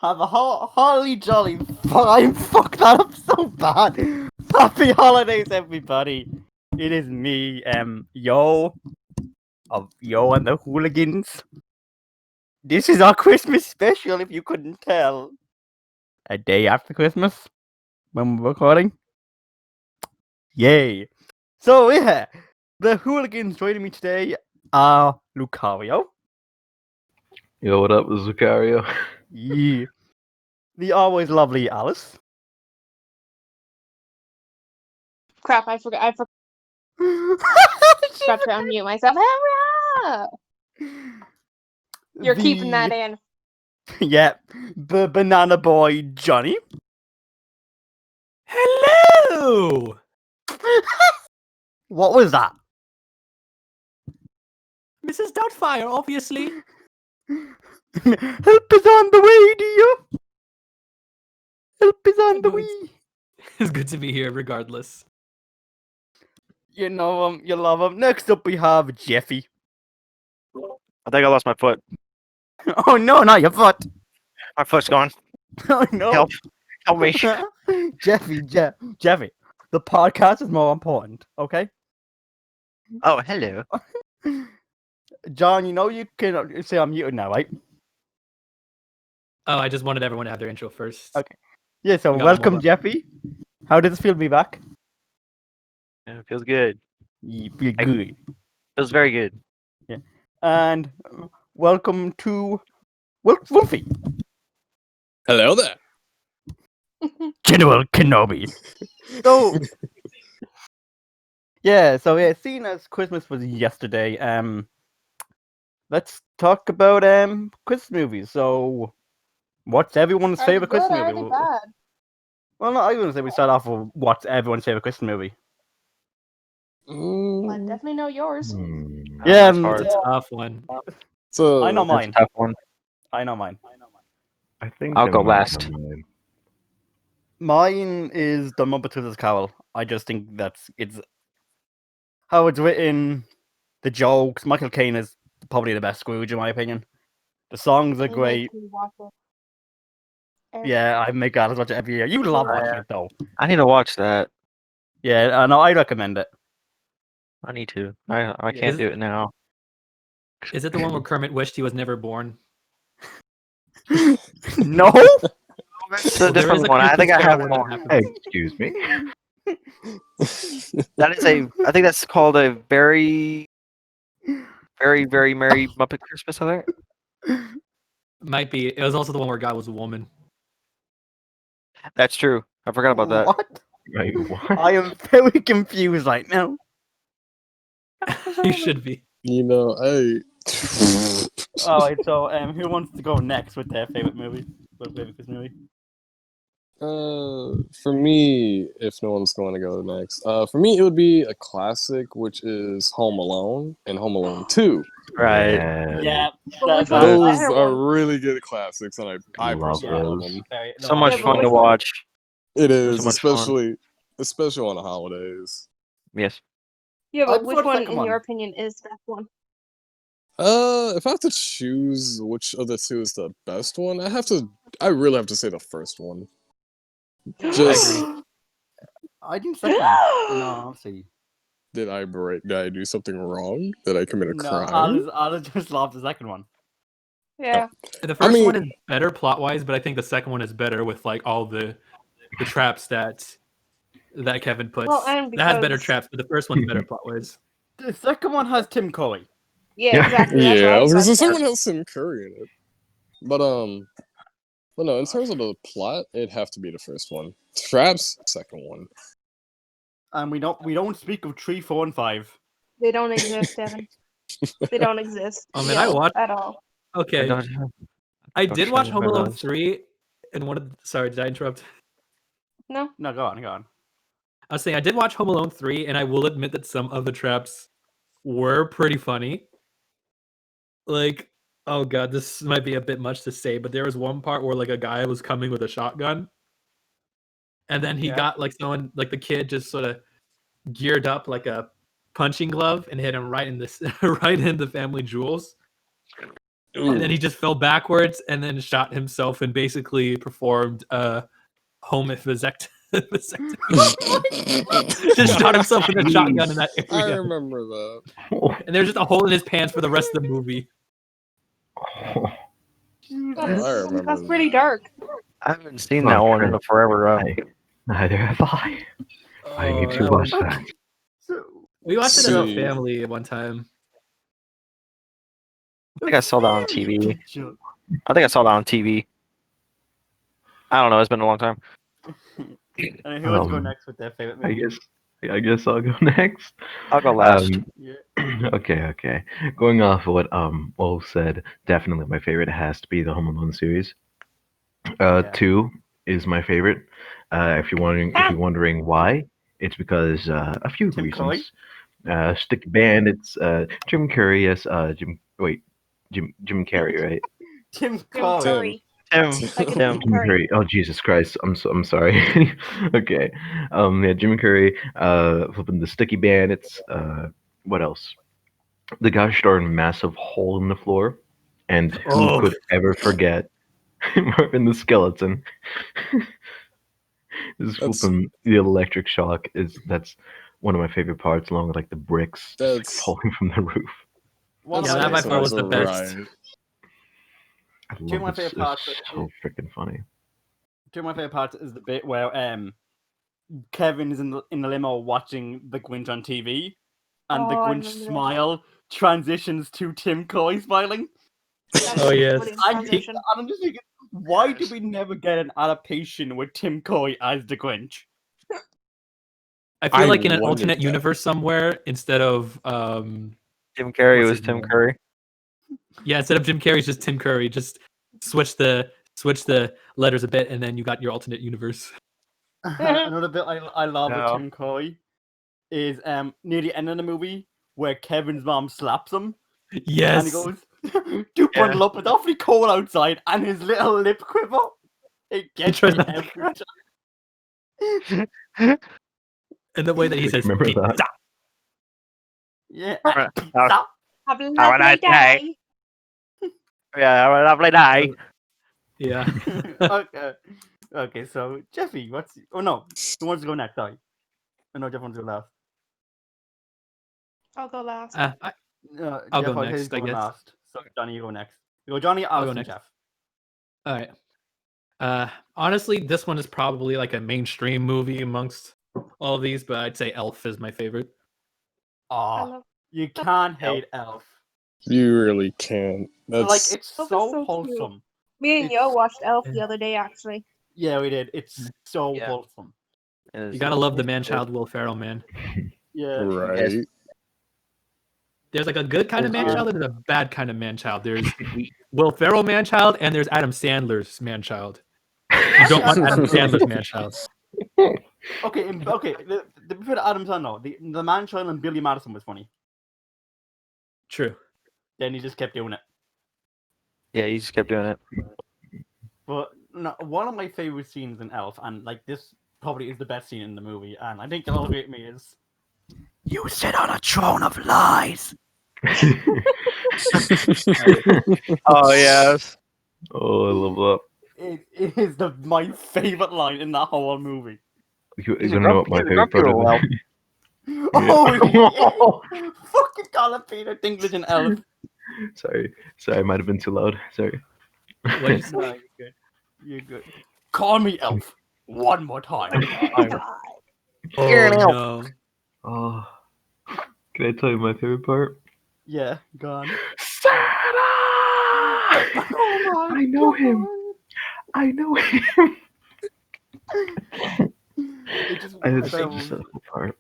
Have a holly jolly fine. Fuck that up so bad. Happy holidays, everybody. It is me, Yo, of Yo and the Hooligans. This is our Christmas special, if you couldn't tell. A day after Christmas, when we're recording. Yay. So, yeah, the Hooligans joining me today are Lucario. Yo, what up, Lucario? Yeah. The always lovely Alice. Crap, I forgot to unmute myself. Hurrah! You're keeping that in. Yeah, the banana boy Johnny. Hello! What was that? Mrs. Doubtfire, obviously. Help is on the way, dear. Help is on the way. It's good to be here, regardless. You know him, you love him. Next up, we have Jeffy. I think I lost my foot. Oh no, not your foot. My foot's gone. Oh no. Help me. Jeffy. The podcast is more important, okay? Oh, hello. John, you know you can say I'm muted now, right? Oh, I just wanted everyone to have their intro first. Okay. Yeah, so We got welcome, more. Jeffy. How does it feel to be back? Yeah, it feels good. You feel good. Feels very good. And welcome to Wolfie. Hello there. General Kenobi. So seeing as Christmas was yesterday, let's talk about Christmas movies. So, what's everyone's favorite Christmas movie? Bad. Well, no, I was gonna say we start off with what's everyone's favorite Christmas movie. I definitely know yours. Yeah, That's hard. It's a tough one. So I know That's mine. a tough one. I know mine. I think I'll I go might last. know mine. Mine is The Muppet Christmas Carol. I just think it's how it's written, the jokes. Michael Caine is probably the best Scrooge in my opinion. The songs are You great. make me watch it. Yeah, I make Alice watch it every year. You love Oh, watching yeah. it though. I need to watch that. Yeah, I know. I recommend it. I need to. I Yeah. can't do it now. Is it the one where Kermit wished he was never born? No. It's Well, a there different is a one. I think I Christmas have Carol where one. that happens. Excuse me. That is a. I think that's called a very, very, very merry Muppet Christmas. I think Might be. It was also the one where God was a woman. that's true. I forgot about that. What? Wait, what? I am very confused right now. You should be. you know, All right, so who wants to go next with their favorite movie? Their favorite Christmas movie? for me, if no one's going to go next, for me it would be a classic, which is Home Alone and Home Alone 2. Right. Yeah, But that's which one's the Those better are one? really good classics, and I Love personally love those. them. So much but fun which to one? watch. It is, So much fun. especially on the holidays. Yes. Yeah, I but prefer which the one, second in one. your opinion, is the best one? If I have to choose which of the two is the best one, I really have to say the first one. Just I think second one. No, I'll see. did I do something wrong? Did I commit a No, crime? Alice just loves the second one. Yeah. The first mean- one is better plot-wise, but I think the second one is better with like all the traps that Kevin puts. Well, and That has better because- traps, but the first one's better plot-wise. The second one has Tim Curry. Yeah, Yeah. exactly. That's what Yeah, I was gonna say about someone else Tim Curry in it. But no, in terms of the plot, it'd have to be the first one. Traps, second one. And we don't speak of 3, 4, and 5. They don't exist, Devin. They don't exist. Oh man, I watched. at all. Okay, Don't I don't did show watch me Home my Alone nose. 3, and one of sorry, did I interrupt? No. No, go on. I was saying I did watch Home Alone 3, and I will admit that some of the traps were pretty funny. Like, oh god, this might be a bit much to say, but there was one part where like a guy was coming with a shotgun, and then he Yeah. got like someone, like the kid, just sort of geared up like a punching glove and hit him right in this, right in the family jewels. and then he just fell backwards and then shot himself and basically performed home vasectomy. Just shot himself with a shotgun in that I area. remember that. And there's just a hole in his pants for the rest of the movie. remember That's that. pretty dark. I haven't seen Well, that one sure. in forever. Neither have I. I need to that watch was- that. So, We watched it as a See. family at one time. I think I saw that on TV. I think I saw that on TV. I don't know. It's been a long time. And who wants to go Um, next with their favorite I movie? guess I'll go next. I'll go last. Yeah. Okay. Going off of what Wolf said, definitely my favorite has to be the Home Alone series. Yeah. 2 is my favorite. If you're wondering why, it's because a few Tim reasons. Sticky Bandits, Jim Carrey, yes. Jim Carrey, right? Tim Jim Curry. Curry. Tim. Like Tim. Jim Carrey. Oh Jesus Christ! I'm sorry. Okay. Yeah, Jim Carrey. Flipping the Sticky Bandits. What else? The guy starred in Massive Hole in the Floor, and who Oh. could ever forget Marvin the Skeleton? This That's- flipping the electric shock that's one of my favorite parts, along with like the bricks just, like, That's- falling from the roof. One Yeah, of that my by far was the favorite best. Right. I Two of my love it. favorite parts It's so freaking funny. Two of my favorite parts is the bit where Kevin is in the limo watching the Grinch on TV, and the Oh, I Grinch remember that. smile transitions to Tim Curry smiling. Oh, yes. Brilliant And transition. I'm just thinking, why do we never get an adaptation with Tim Curry as the Grinch? I feel I like in an wanted alternate that. universe somewhere, instead of Jim Carrey What's was his Tim name? Curry. instead of Jim Carrey's just Tim Curry, just switch the letters a bit, and then you got your alternate universe. Another bit I love No. with Tim Curry is near the end of the movie where Kevin's mom slaps him Yes. and he goes, "Do bundle up, it's awfully cold outside," and his little lip quiver. It gets tries me not to every time. and the way that he Like, says remember that? "Pizza." Yeah. Right. Pizza. Have a Have a lovely nice day. day. Yeah, have a lovely day. Yeah. Okay, so Jeffy, oh no, who wants to go next? Sorry. Oh no, Jeff wants to go last. I'll go last. I'll Jeff, go he's next, I going guess. last. So Johnny, you go next. You go Johnny, I'll go Alice, and next. Jeff. All right. Honestly, this one is probably like a mainstream movie amongst all of these, but I'd say Elf is my favorite. I Aw, love you can't hate Elf. You really can't. That's Like, it's Elf is so so cute. wholesome. Me and It's- Yo watched Elf the other day, actually. Yeah, we did. It's so Yeah. wholesome. You gotta love the man-child Will Ferrell, man. Yeah. right. There's like a good kind of It's man-child and there's a bad kind of man-child. There's Will Ferrell man-child and there's Adam Sandler's man-child. You don't want Adam Sandler's man-child. Okay, the before the Adam Sandler, the man-child and Billy Madison was funny. True. Then he just kept doing it. Yeah, he just kept doing it. But no, one of my favorite scenes in Elf, and like this probably is the best scene in the movie, and I think you'll agree with me, is "You sit on a throne of lies." Oh yes. Oh, I love that. It is my favorite line in that whole movie. You He's a wanna know what grumpy- my he's a favorite grumpy part little is? Oh, yeah. Fucking call it Peter Dinklage and Elf. Sorry, I might have been too loud. Sorry. What'd you say? No, you're good. You're good. Call me Elf one more time. Oh You're an elf. no. Oh, can I tell you my favorite part? Yeah, gone. Santa! Oh my I know him. God. I know him. It just, It's so- just a cool part.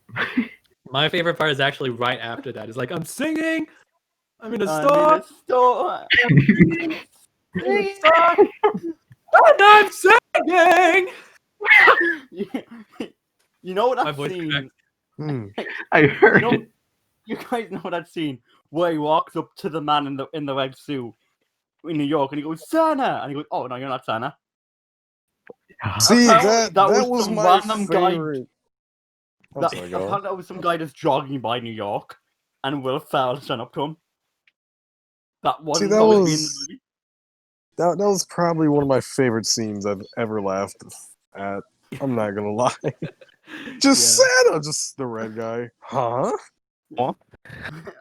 My favorite part is actually right after that. It's like I'm singing. I'm in a I'm store. in a store. And I'm singing. You know My that voice scene? I heard You know, it. you guys know that scene where he walks up to the man in the red suit in New York and he goes, "Santa," and he goes, "Oh no, you're not Santa." See, Apparently that was was some my random guy. favorite. I'm sorry, go on. Apparently that was some guy just jogging by New York, and Will Ferrell stand up to him. That wasn't that supposed to be in the was- movie. That was probably one of my favorite scenes I've ever laughed at. I'm not gonna lie. Just Yeah. Santa, just the red guy. Huh?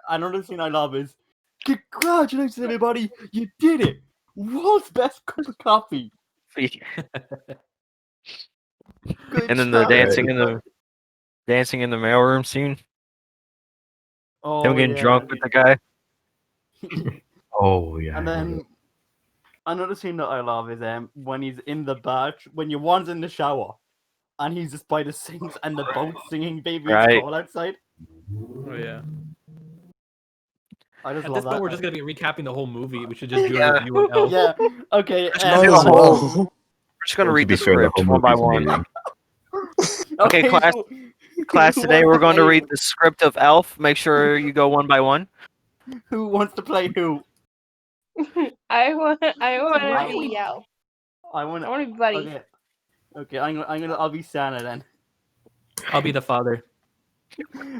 Another thing I love is, congratulations everybody, you did it! World's best cup of coffee. Good And then the job, dancing in everybody. the mailroom scene. Him Oh getting yeah. drunk with the guy. Oh yeah. And I remember then another scene that I love is when he's in the bath, when your one's in the shower, and he's just by the sinks and the boat singing "Baby It's Right. Cold Outside." Oh yeah. I just At love this point, that. we're just gonna be recapping the whole movie. We should just do Yeah. a review on Elf. Yeah. Okay. Just Might do as the whole- well. We're just gonna To read be the fair, the script whole one by movie's one. amazing. Okay, class. Class, who today wants we're to going to play read the script of Elf. Make sure you go one by one. Who wants to play who? I want to Why be we- Yao. I want. I want to be Buddy. Okay. Okay. I'll be Santa then. I'll be the father.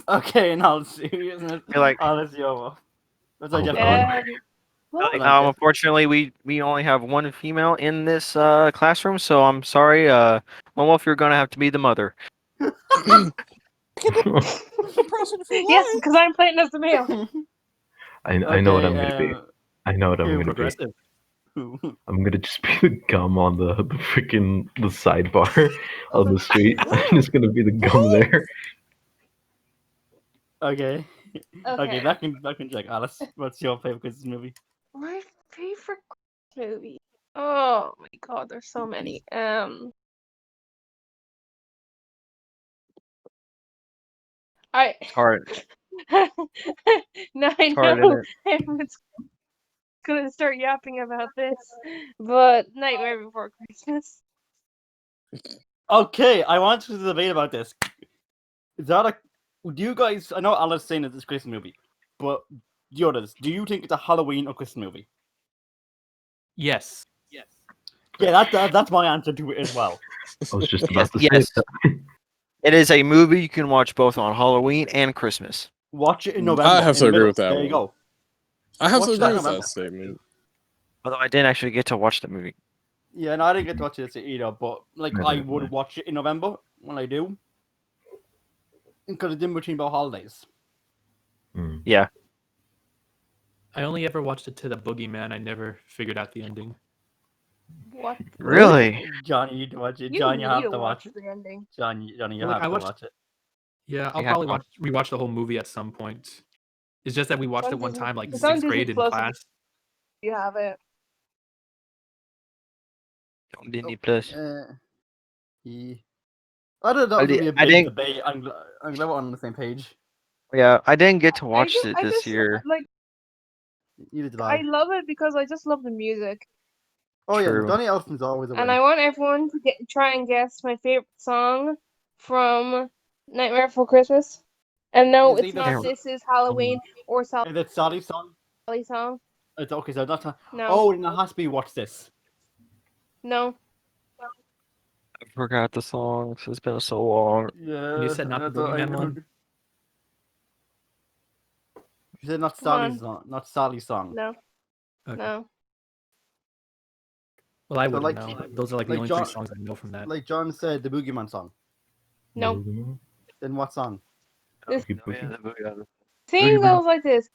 Okay. In all seriousness, You're like, Alice Yovo. That's Oh, Jeff. God. What? unfortunately, we only have one female in this classroom, so I'm sorry. Momo, you're gonna have to be the mother. Yes, because I'm playing as the male. I know what I'm gonna be. I know what I'm who? gonna be. Progressive. Who? I'm gonna just be the gum on the freaking the sidebar on the street. I'm just gonna be the gum there. Okay. Okay. Okay. Back in check. Alice, what's your favorite Christmas movie? My favorite movie. Oh my god, there's so many. I It's hard. no, I It's hard, know isn't everyone's gonna start yapping about this, but Nightmare Before Christmas. Okay, I want to debate about this. Is that a? Do you guys? I know Alice saying it's a Christmas movie, but the others, do you think it's a Halloween or Christmas movie? Yes. Yeah, that's my answer to it as well. I was just Yes, about to say yes. that. It is a movie you can watch both on Halloween and Christmas. Watch it in I November. have in to the agree middle. with that There you one. go. I have to Watch agree that with November. that statement. Although I didn't actually get to watch the movie. Yeah, and I didn't get to watch it either, but like Neither I did would I. watch it in November when I do, because it's in between both holidays. Mm. Yeah. I only ever watched it to the Boogeyman. I never figured out the ending. What? Really? Johnny, you need to watch it. You John, you need have to to watch watch it. the ending. Johnny, you Like, have I to watched- watch it. Yeah, I'll Yeah. probably rewatch the whole movie at some point. It's just that we watched It's it on one Disney- time, like it's on 6th Disney grade in Plus. class. You have it. Disney Plus. Yeah. I don't know. I It's gonna di- be a I big didn't- debate. I'm glad we're on the same page. Yeah, I didn't get to I watch just, it I this just year. like. Neither did I I. love it because I just love the music, Oh yeah, True. Donny Elfman's always a win. and I want everyone to try and guess my favorite song from Nightmare Before Christmas. And no, Is it's either- not. This is Halloween or Sally Is it Sally's song? song. It's okay. So that's not. No, Oh, then it has to be Watch This. no. I forgot the songs. It's been so long. Yeah. You said not the that's what I Boogeyman one? You said not Come on. Sally's song. Not Sally's song. No, Okay. no. Well, I So, wouldn't like- know. Those are like the like only John- 3 songs I know from that. Like John said, the Boogeyman song. No. Then what song? This- Keep Oh, yeah, looking. the movie. Thing Boogeyman. goes like this.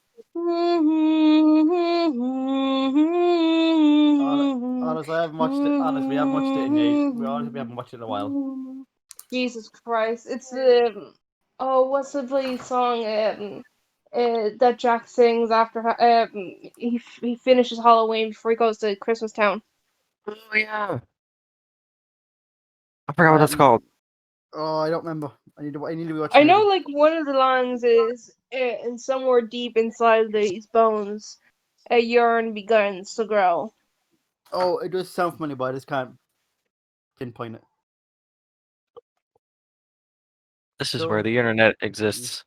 Alice, I haven't watched it. Alice, we haven't watched it in ages. We haven't watched it in a while. Jesus Christ! It's what's the bloody song that Jack sings after he finishes Halloween before he goes to Christmas Town. Oh yeah. I forgot what that's called. Oh, I don't remember. I need to watch. I know, like one of the lines is, and somewhere deep inside these bones, a yearn begins to grow. Oh, it does sound familiar, but I just can't pinpoint it. This is So- where the internet exists.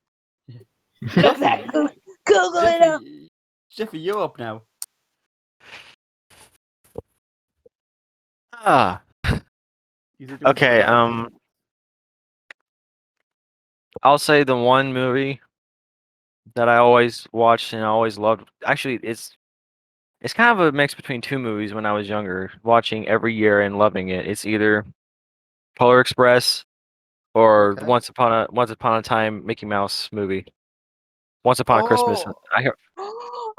Google it up. Jeffy, you're up now. Ah. You said you Okay. wanted to- I'll say the one movie that I always watched and I always loved. Actually, it's it's kind of a mix between two movies when I was younger, watching every year and loving it. It's either Polar Express or Okay. Once Upon a Time Mickey Mouse movie. Once Upon a Christmas. Oh, I hear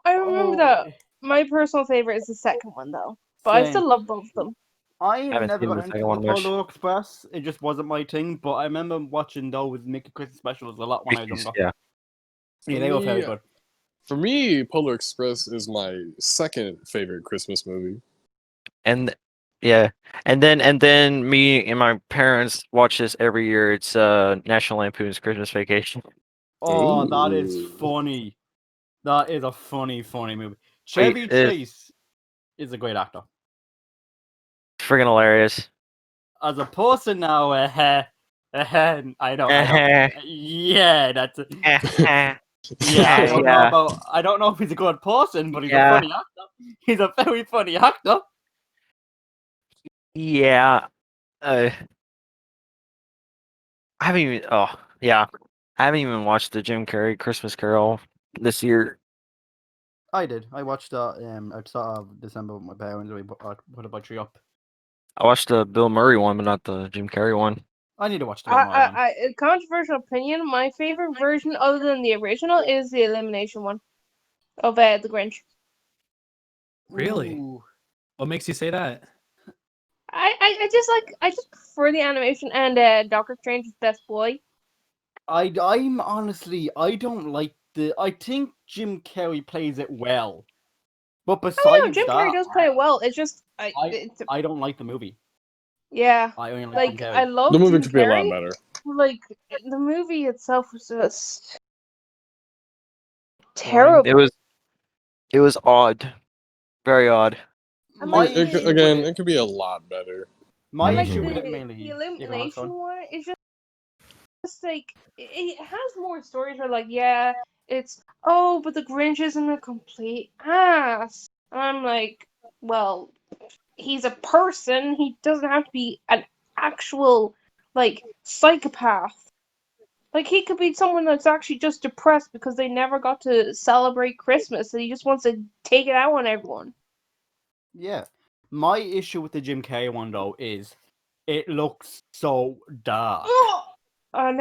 I remember oh, that. My personal favorite is the second one though, but I same. still love both of them. I haven't never seen got the into second the one much. Polar Express. It just wasn't my thing. But I remember watching those Mickey Christmas specials a lot when I was younger. Yeah. Yeah, they were very good. For me, Polar Express is my second favorite Christmas movie. And yeah. And then me and my parents watch this every year. It's National Lampoon's Christmas Vacation. Oh, that is Ooh. funny. That is a funny movie. Wait, Chevy Chase is a great actor. friggin' hilarious. As a person now, I know. Yeah, that's. Yeah, I don't know Yeah. about. I don't know if he's a good person, but he's a Yeah. funny actor. He's a very funny actor. Yeah. I haven't even. Oh, yeah. I haven't even watched the Jim Carrey Christmas Carol this year. I did. I watched that at the start of December with my parents. We put a bunch up. I watched the Bill Murray one, but not the Jim Carrey one. I need to watch the Bill Murray one. A controversial opinion. My favorite version, other than the original, is the elimination one of the Grinch. Really? Ooh. What makes you say that? I just prefer the animation and Doctor Strange's best boy. I'm honestly, I don't like the. I think Jim Carrey plays it well, but Oh besides no, Jim that, Carrey does play it well. It's just I don't like the movie. yeah. I only like Like Jim I Carrey. love The movie Jim could be a lot Carrey. better. Like the movie itself was just Boring. terrible. It was odd, very odd. And My like issue with Again, it, it could be a lot better. my and like issue with it the mainly. the Yeah, go on, elimination sorry. one is just like it has more stories where like yeah it's but the Grinch isn't a complete ass. And I'm like, well, he's a person. He doesn't have to be an actual like psychopath. Like he could be someone that's actually just depressed because they never got to celebrate Christmas and he just wants to take it out on everyone. Yeah, my issue with the Jim Carrey one though is it looks so dark. Now I'm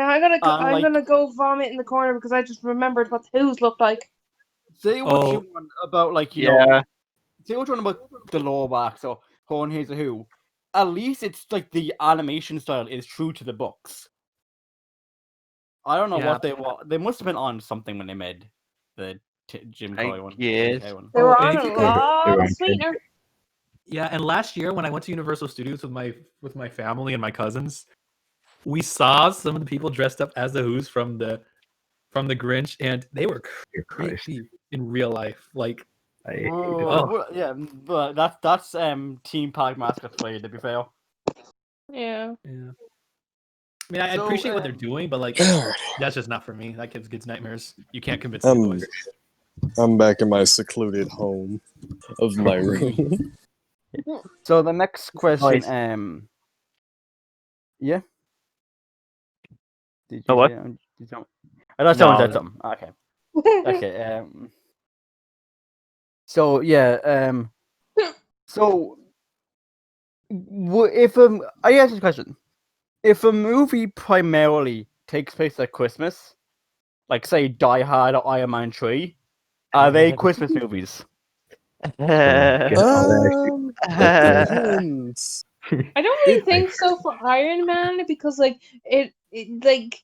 like- gonna go vomit in the corner because I just remembered what the Who's looked like. Say what Oh. you want about like you know. Yeah, Say what you want about the Lowbacks or Horn Here's a Who. At least it's like the animation style is true to the books. I don't know Yeah. what they want. They must have been on something when they made the Jim Carrey one. guess. Jim Carrey one. They were and on if a you could- lot They're of on sweetener. Yeah, and last year when I went to Universal Studios with my family and my cousins, we saw some of the people dressed up as the Who's from the Grinch, and they were Christ. creepy in real life. Like, I hate Oh, it. well, yeah, but that's Team Park mascot play. To be fair. Yeah. yeah. I mean, I So, appreciate what they're doing, but like, Alright, that's just not for me. That gives kids nightmares. You can't convince me, boys. I'm back in my secluded home of my room. So the next question, Nice. yeah. Did Oh, you what? say? I thought someone said No. something. Okay. Okay. So yeah. So, if I ask this question: if a movie primarily takes place at Christmas, like say Die Hard or Iron Man 3, are they Christmas movies? Guess all that Depends. I don't really think so for Iron Man because like it like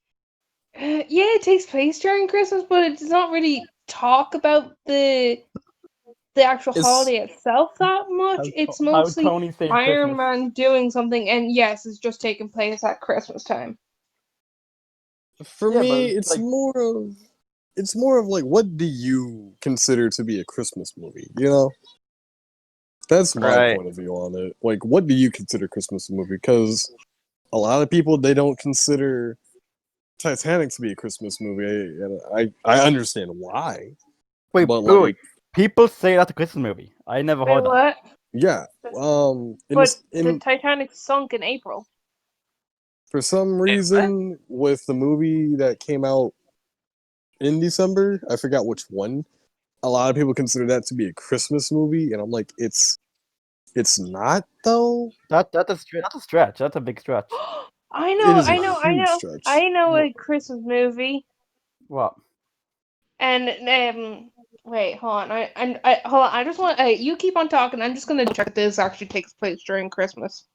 yeah it takes place during Christmas but it does not really talk about the actual It's- holiday itself that much. It's mostly Tony saved Iron Christmas. Man doing something and yes it's just taking place at Christmas time. For Yeah, me, but, it's like- more of like, what do you consider to be a Christmas movie? You know, that's my Right. point of view on it. Like, what do you consider Christmas movie? Because a lot of people they don't consider Titanic to be a Christmas movie, and I understand why. Wait, But wait, like, people say that's a Christmas movie. I never Wait, heard that. what? yeah, But the Titanic sunk in April. for some reason with the movie that came out in December, I forgot which one. a lot of people consider that to be a Christmas movie, and I'm like, it's not though. That's a stretch. That's a big stretch. I It know, is a I know, I huge know, stretch. I know a Christmas movie. What? And wait, hold on. Hold on. I just want you keep on talking. I'm just gonna check if this actually takes place during Christmas.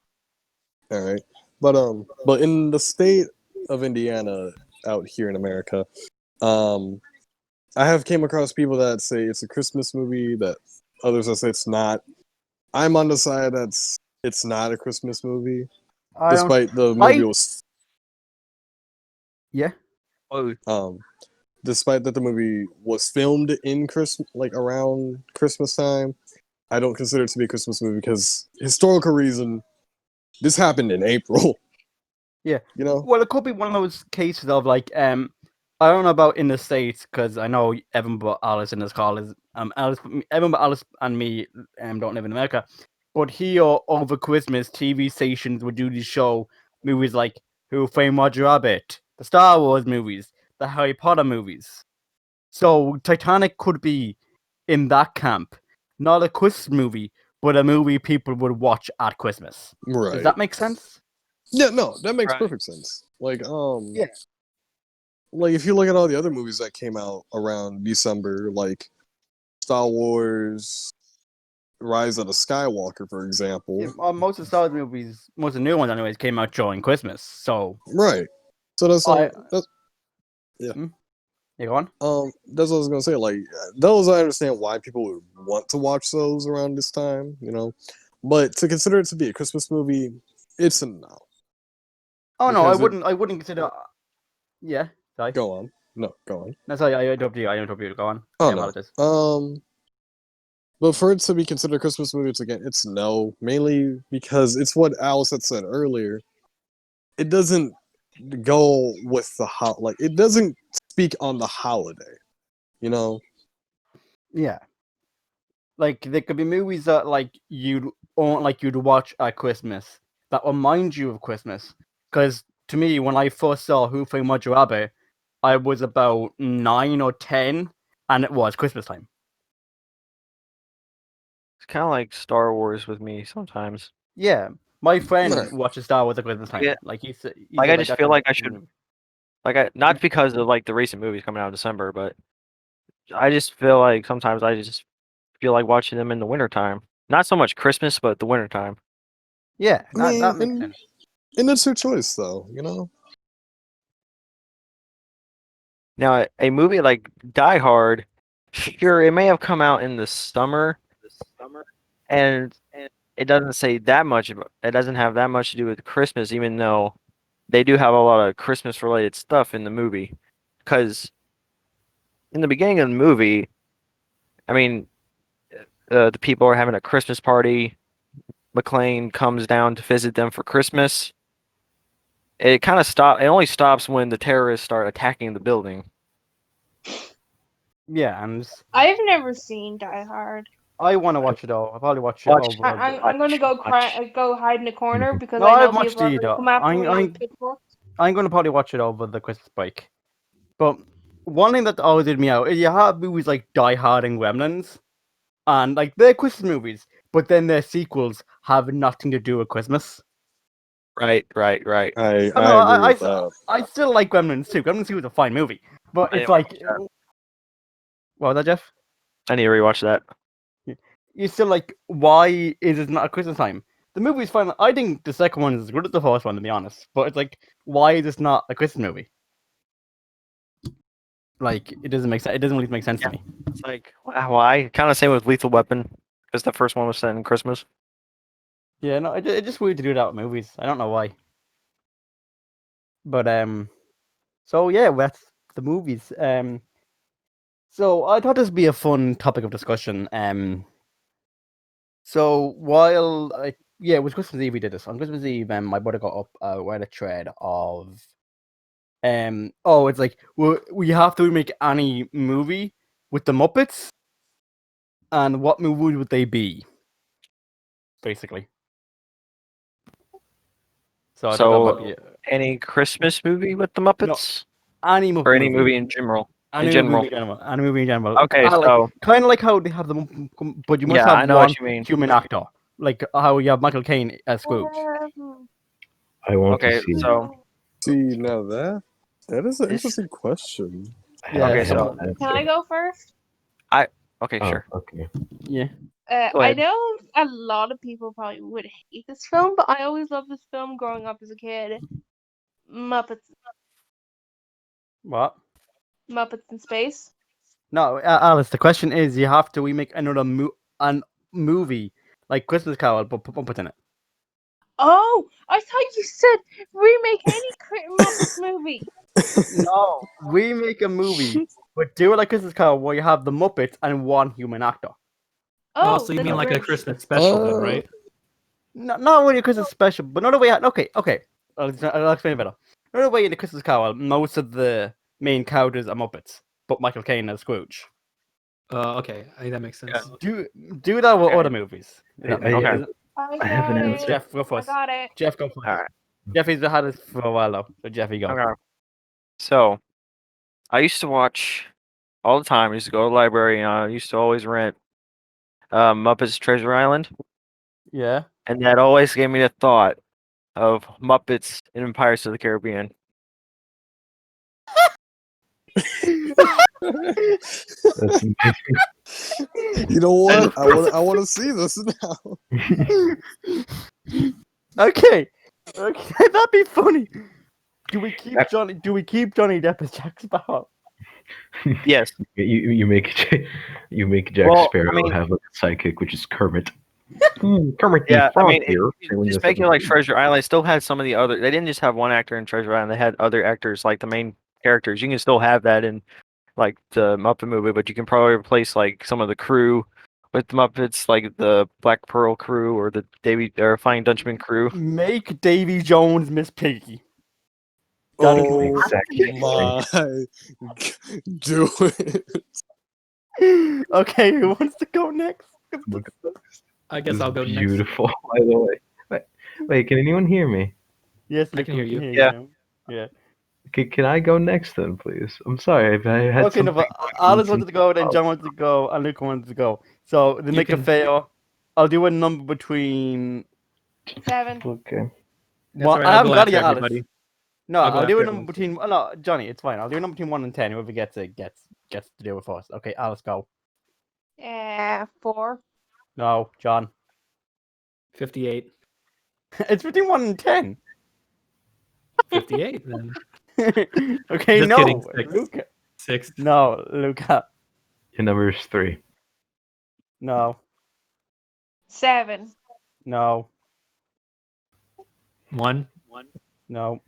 All right, but in the state of Indiana, out here in America, I have came across people that say it's a Christmas movie, that others that say it's not. I'm on the side that's it's not a Christmas movie, I don't. despite the movie was Yeah. Oh, despite that the movie was filmed in Christmas, like around Christmas time. I don't consider it to be a Christmas movie because historical reason. This happened in April. Yeah. You know. Well, it could be one of those cases of like I don't know about in the States because I know Evan but Alice in this call is Evan but Alice and me don't live in America, but here over Christmas TV stations would do these show movies like Who Framed Roger Rabbit, the Star Wars movies, the Harry Potter movies. So Titanic could be in that camp, not a Christmas movie, but a movie people would watch at Christmas. Right. Does that make sense? Yeah, no, that makes Right. perfect sense. Like, Yeah. like if you look at all the other movies that came out around December, like Star Wars, Rise of the Skywalker, for example. Yeah, most of the Star Wars movies, most of the new ones anyways, came out during Christmas. So Right. So that's yeah. You go on? That's what I was gonna say. Like those, I understand why people would want to watch those around this time, you know. But to consider it to be a Christmas movie, it's a no. Oh no, Because I wouldn't consider. Yeah, sorry. Go on. No, go on. No, sorry, I interrupted you. I interrupted you. Go on. Oh I no. apologize. But for it to be considered a Christmas movie, it's no. Mainly because it's what Alice had said earlier. It doesn't go with the like it doesn't speak on the holiday. You know? Yeah. Like there could be movies that like you'd watch at Christmas that remind you of Christmas. Because to me, when I first saw Who Framed Roger Rabbit, I was about 9 or 10, and it was Christmas time. it's kind of like Star Wars with me sometimes. Yeah, my friend Right. watches Star Wars at Christmas time. Yeah. Like he said, Like I just that's feel a like I good should, movie. not because of like the recent movies coming out in December, but I just feel like sometimes I just feel like watching them in the wintertime. Not so much Christmas, but the wintertime. Yeah, I that mean, makes sense. and it's her choice though, you know? Now, a movie like Die Hard, sure, it may have come out in the summer, and it doesn't say that much. It doesn't have that much to do with Christmas, even though they do have a lot of Christmas-related stuff in the movie. Because in the beginning of the movie, I mean, the people are having a Christmas party. McClane comes down to visit them for Christmas. It kind of stop. It only stops when the terrorists start attacking the building. Yeah, and I've never seen Die Hard. I want to watch it all. I'll probably watch it Watch- over. I'm gonna go go hide in a corner because No, I know I've watched people are it gonna either. come after me with pitchforks. I'm going to probably watch it over the Christmas break. But one thing that always did me out is you have movies like Die Hard and Gremlins, and like they're Christmas movies, but then their sequels have nothing to do with Christmas. Right. I Oh, no, agree with that. I still like Gremlins too. Gremlins 2 is a fine movie, but I it's didn't watch like, that. what was that, Jeff? I need to rewatch that. You're still like, why is it not a Christmas time? The movie's fine. I think the second one is as good as the first one, to be honest. But it's like, why is this not a Christmas movie? Like, it doesn't make sense. It doesn't really make sense to me. It's like why? Kind of same with Lethal Weapon, because the first one was set in Christmas. Yeah, no, it's just weird to do that with movies. I don't know why. But so yeah, that's the movies. So I thought this would be a fun topic of discussion. So while it was Christmas Eve we did this. On Christmas Eve, my brother got up read a thread of it's like we have to make any movie with the Muppets, and what movie would they be? Basically. So I thought that might be Any Christmas movie with the Muppets, any or any movie. movie in general? general. Any movie in general. Okay, so kind of like how they have them, but you must yeah, have I know one what you mean. human actor, like how you have Michael Caine as Scrooge. I want Okay, to see. so See, now that is an This- interesting question. Yeah, Okay, so- so- Can I go first? okay, Oh, sure. okay. Yeah. Go I ahead. know a lot of people probably would hate this film, but I always loved this film growing up as a kid. Muppets, What? Muppets in Space. No, Alice. The question is, you have to remake another movie like Christmas Carol, but put Muppets in it. Oh, I thought you said remake any Muppets movie. No, remake a movie, but do it like Christmas Carol, where you have the Muppets and one human actor. Oh, so you then mean the like a Grinch. Christmas special, then, Uh, right? Not really a Christmas special, but not a way. Okay. I'll explain it better. Not a way in the Christmas Carol, most of the main characters are Muppets, but Michael Caine as Scrooge. Okay, I think that makes sense. Do that with Okay. other movies. That makes Okay. sense. I have an got answer. it. Jeff, go I first. got it. Jeff, go first. All right. Jeffy's had this for a while though, so Jeffy, go. Okay. So, I used to watch all the time. I used to go to the library, and I used to always rent Muppets Treasure Island, Yeah. and that always gave me the thought of Muppets in Pirates of the Caribbean. That's amazing. You know what? I want to see this now. Okay. That'd be funny. Do we keep That- Johnny Depp as Jack Sparrow? Yes. You make Jack Well, I Sparrow mean- have a sidekick, which is Kermit. Kermit Yeah, the Frog I mean, here. just making it like Treasure Island still had some of the other. They didn't just have one actor in Treasure Island. They had other actors like the main characters. You can still have that in like the Muppet movie, but you can probably replace like some of the crew with the Muppets, like the Black Pearl crew or the Flying Dutchman crew. Make Davy Jones Miss Piggy. Oh Exactly. my! Do it. Okay, who wants to go next? Look, I this guess I'll is go next. beautiful. By the way, wait, can anyone hear me? Yes, I can hear you. Yeah. now. Yeah. Can I go next then, please? I'm sorry, I had Okay, no, something. but Alice wanted to go, then John wanted to go, and Luke wanted to go. So to You make it can- fair, I'll do a number between. 7. Okay. That's Well, all right, I I'll haven't go got it after yet, Alice. everybody. No, I'll go I'll do a after number everyone. between. Oh, no, Johnny, it's fine. I'll do a number between 1 and 10. Whoever gets it gets to deal with first. Okay, Alice, go. 4. No, John. 58. It's between 1 and 10. 58 then. Okay, Just no, kidding, 6. Luca. 6. No, Luca. Your number is 3. No, 7. no, 1. no.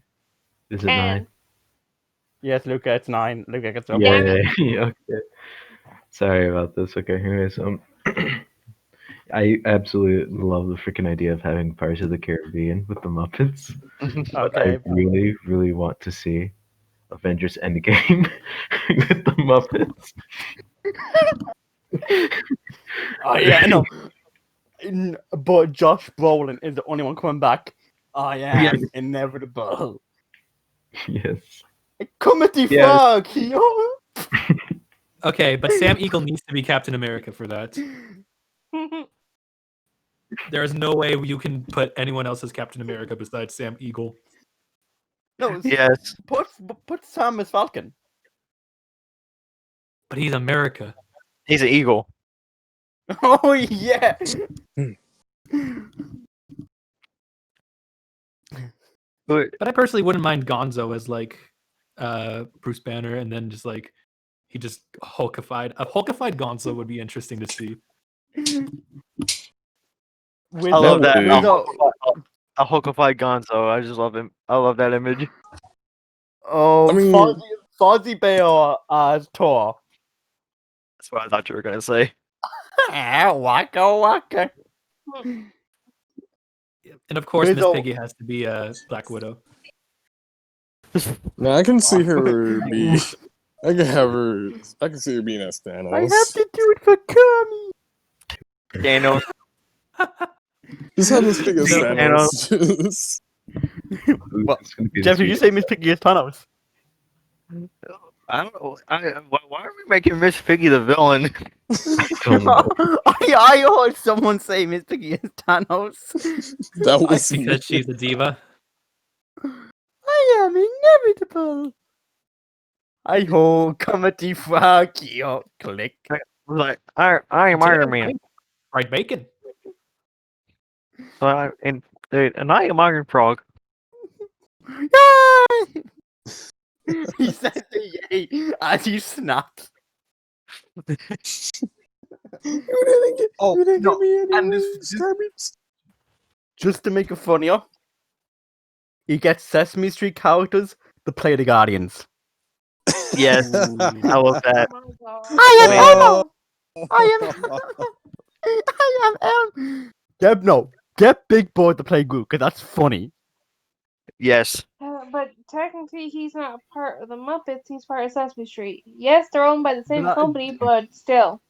Is it 10. 9? Yes, Luca, it's 9. Luca gets up. Yeah. Yay. Okay. Sorry about this. Okay. Anyways, I absolutely love the freaking idea of having Pirates of the Caribbean with the Muppets. But Okay. I really, really want to see Avengers Endgame with the Muppets. Oh, yeah, no. But Josh Brolin is the only one coming back. I am Yes. inevitable. Yes. Comedy Yes. fuck, yo. Okay, but Sam Eagle needs to be Captain America for that. There is no way you can put anyone else as Captain America besides Sam Eagle. No, Yes. put Sam as Falcon. But he's America. He's an eagle. Oh yeah. But But I personally wouldn't mind Gonzo as like Bruce Banner, and then just like he just Hulkified. A Hulkified Gonzo would be interesting to see. With I love that. That A Hulkified Gonzo. I just love him. I love that image. Oh, I mean- Fozzie Bear as Thor. That's what I thought you were gonna say. Waka waka. And of course, Miss Rizzo- Piggy has to be Black Widow. Now I can see her be. I can see her being as Thanos. I have to do it for Kami. Daniel. Just have this big as No, Thanos. What? It's gonna be Jeff, this did you say Miss Piggy is Thanos? I don't know. Why are we making Miss Piggy the villain? Don't know. I heard someone say Miss Piggy is Thanos. That was me. Because she's a diva. I am inevitable. I hold comedy frog your click. Like, I am Iron Man. Fried bacon. And I am Iron Frog. Yay! He says the yay as he snaps. You didn't get, Oh, you didn't no, give me any and wings, Garbage. just to make it funnier, he gets Sesame Street characters to play the Guardians. Yes, I love that. Oh my god. I am Oh. Elmo. I am. I am Elmo. Get Big Boy to play Groot, because that's funny. Yes. But technically, he's not a part of the Muppets. He's part of Sesame Street. Yes, they're owned by the same But company, but still.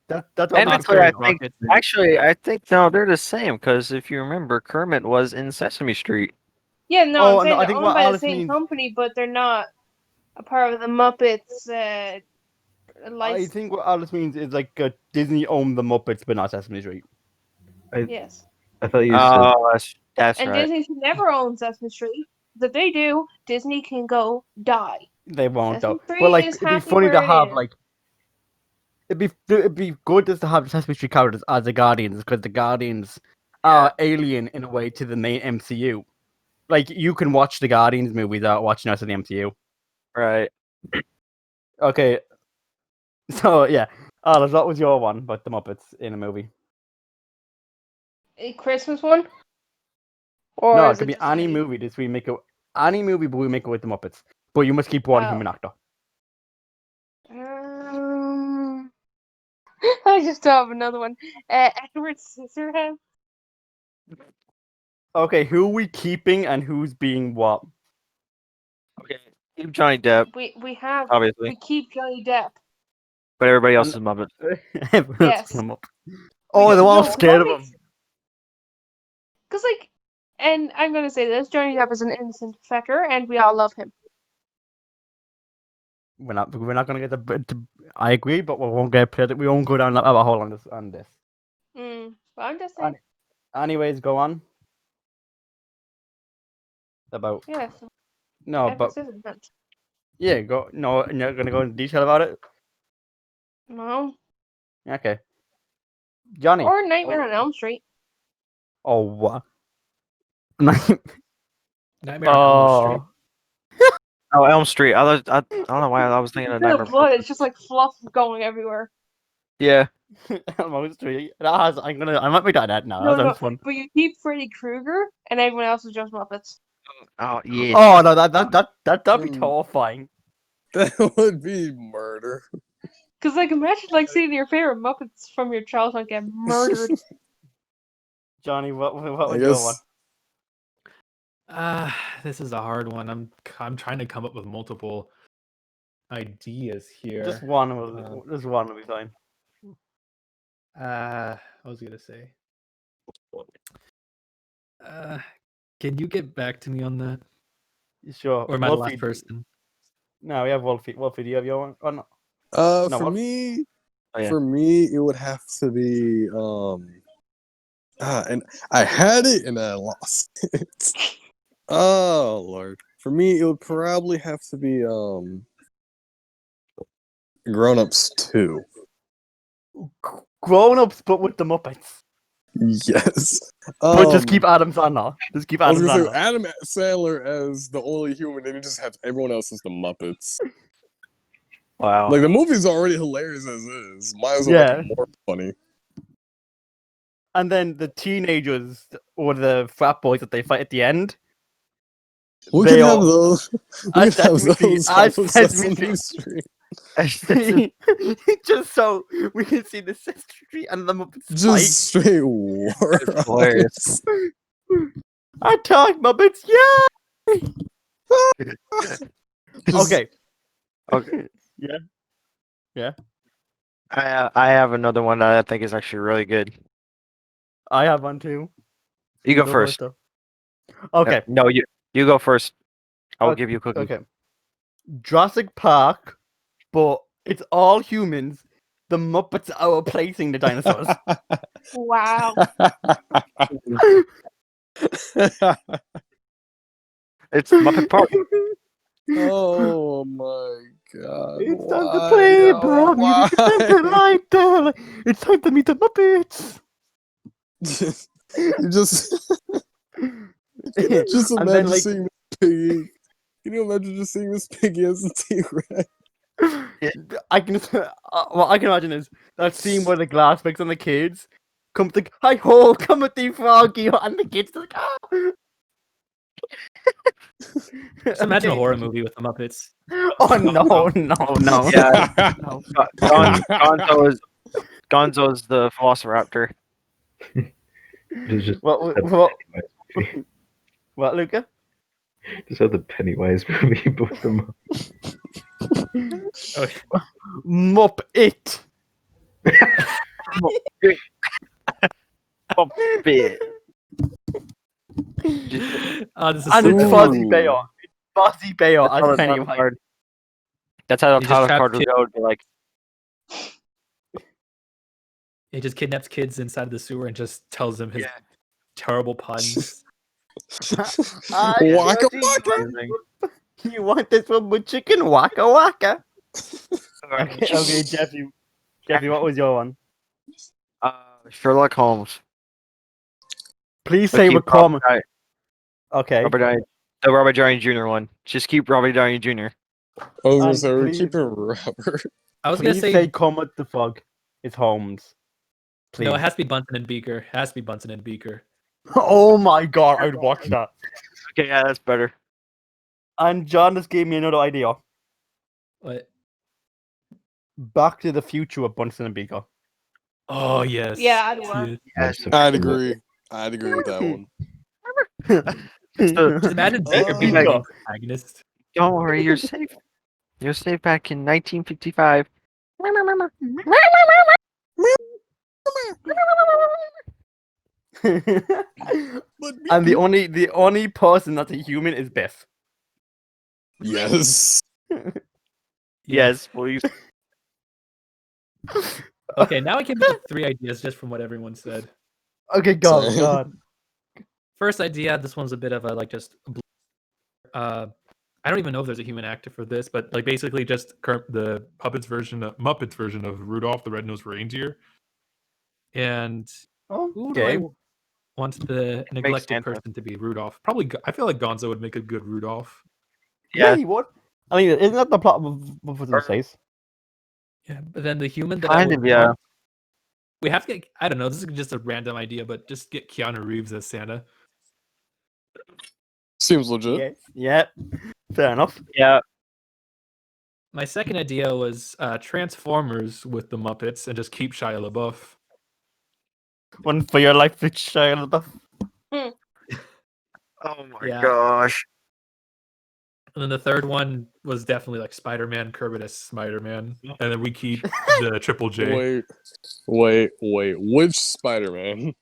that's what And I'm actually, I saying. think I think no, they're the same because if you remember, Kermit was in Sesame Street. Yeah, no, Oh, I'm saying no, I they're think owned what by the Alice same means. company, but they're not a part of the Muppets. I License. think what Alice means is like Disney owned the Muppets, but not Sesame Street. Yes. I thought you said Oh, that's And right. Disney should never own Sesame Street. If they do, Disney can go die. They won't Sesame though. Street But like, is it'd be happy funny where to it have is. like. It'd be good just to have Sesame Street characters as the Guardians, because the Guardians are alien in a way to the main MCU. Like, you can watch the Guardians movie without watching us in the MCU. Right. Okay, so yeah, Alice, what was your one about the Muppets in a movie? A Christmas one? Or No, it is could be just any movie. Just we make it any movie, but we make it with the Muppets. But you must keep one Oh. human actor. I just have another one. Edward Scissorhands. Okay, who are we keeping and who's being what? Okay. Keep Johnny Depp, We have obviously, we keep Johnny Depp. but everybody else And- is Muppet. Everyone's Yes. putting him up. Oh, they're all scared of him. Because like, and I'm gonna say this: Johnny Depp is an innocent fecker, and we all love him. We're not gonna get the. I agree, but we won't we won't go down that rabbit hole on this. But I'm just saying. Anyways, go on. About Yes. no, Edward but Scissorhands. yeah, go no. And you're gonna go into detail about it. No. Okay, Johnny. Or Nightmare on Elm Street. Oh what? Nightmare on Elm Street. Oh, Elm Street. I don't know why I was thinking of Instead Nightmare of blood, Before. it's just like fluff going everywhere. Yeah. Elmo Street. I might be doing that now. No, That no. sounds fun. But you keep Freddy Krueger, and everyone else is just Muppets. Oh yeah. Oh no, that'd be Hmm. terrifying. That would be murder. Cause like imagine like seeing your favorite Muppets from your childhood get murdered. Johnny, what I was your one? guess. This is a hard one. I'm trying to come up with multiple ideas here. Just one will be fine. I was gonna say. Can you get back to me on that? Sure. Or am I the last Wolfie, person? No, we have Wolfie. Wolfie, do you have your one? Oh, no. No, For what- me, Oh, yeah. for me, it would have to be and I had it and I lost it. Oh Lord. For me, it would probably have to be Grown Ups 2. Grown ups, but with the Muppets. Yes. But just keep Adam Sandler. Just keep I was Adam gonna say Sandler. Adam Sandler as the only human, and you just have everyone else as the Muppets. Wow. Like the movie's already hilarious as is. Might as well Yeah. make it more funny. And then the teenagers or the frat boys that they fight at the end. We They could have all- those. We as could have Sesame Street- those as on Sesame Sesame Street. Street. Just so we can see the Sesame Street and the Muppets Just fight. straight war. It's hilarious. Attack Muppets! Yeah! Okay. Okay. Yeah. I have another one that I think is actually really good. I have one too. You go first. though. Okay. No, you go first. I'll Okay, give you a cookie. Okay. Jurassic Park but it's all humans. The Muppets are replacing the dinosaurs. Wow. It's Muppet Party. Oh my god. It's time to Why? play Oh, the music. It's time to why? light the. It's time to meet the Muppets. You just can you just And then, imagine like, seeing Miss Piggy? Can you imagine just seeing Miss Piggy as a T-Rex? I can. What I can imagine is that scene where the glass breaks on the kids. Come to hi ho, come with the froggy, and the kids are like, ah. Just imagine a Okay. horror movie with the Muppets. Oh no, no. Yeah. No. Gonzo's the Velociraptor. Just What, what, Luca? just have the Pennywise movie, but with the Oh, Muppet. Muppet. this is And so it's Ooh. Fozzie Bear. Fozzie Bear That's how as the title Pennywise. card. That's how the He just title trapped card would kids. go. It'd be like, He just kidnaps kids inside the sewer and just tells them his terrible puns. Waka waka. amazing. You want this one with chicken? Waka waka. Okay, Jeffy, what was your one? Sherlock Holmes. Please But say keep with common. Okay. The Robert Downey Jr. one. Just keep Robert Downey Jr. I was gonna And say we're please- keeping Robert. I was gonna Please say, say Comet the Fog. It's Holmes. Please. no, it has to be Bunsen and Beaker. It has to be Bunsen and Beaker. Oh my god, I'd watch that. Okay, yeah, that's better. And John just gave me another idea. What? Back to the Future with Bunsen and Beaker. Oh yes. Yeah, I'd work. Yes. I'd agree. I'd agree with that one. Just imagine Beaker Oh. being like an antagonist. Don't worry, you're safe. You're safe back in 1955. And the only person that's a human is Biff. Yes. Yes, please. Okay, now I came up with 3 ideas just from what everyone said. Okay, go, Same. God. First idea, this one's a bit of a I don't even know if there's a human actor for this, but like basically just the Muppets version of Rudolph the Red-Nosed Reindeer. And who do I Okay. want the neglected Santa. person to be? Rudolph. Probably. I feel like Gonzo would make a good Rudolph. Yeah, Yeah. he would. I mean, isn't that the plot of Muppets in Space? Yeah, but then the human that Kind I of, would yeah. want, we have to get. I don't know. This is just a random idea, but just get Keanu Reeves as Santa. Seems legit. Yes. Yeah. Fair enough. Yeah. My second idea was Transformers with the Muppets and just keep Shia LaBeouf. One for your life, with Shia LaBeouf. Oh my Yeah. gosh. And then the third one was definitely like Spider-Man, Kermit as Spider-Man, and then we keep the Triple J. Wait. Which Spider-Man?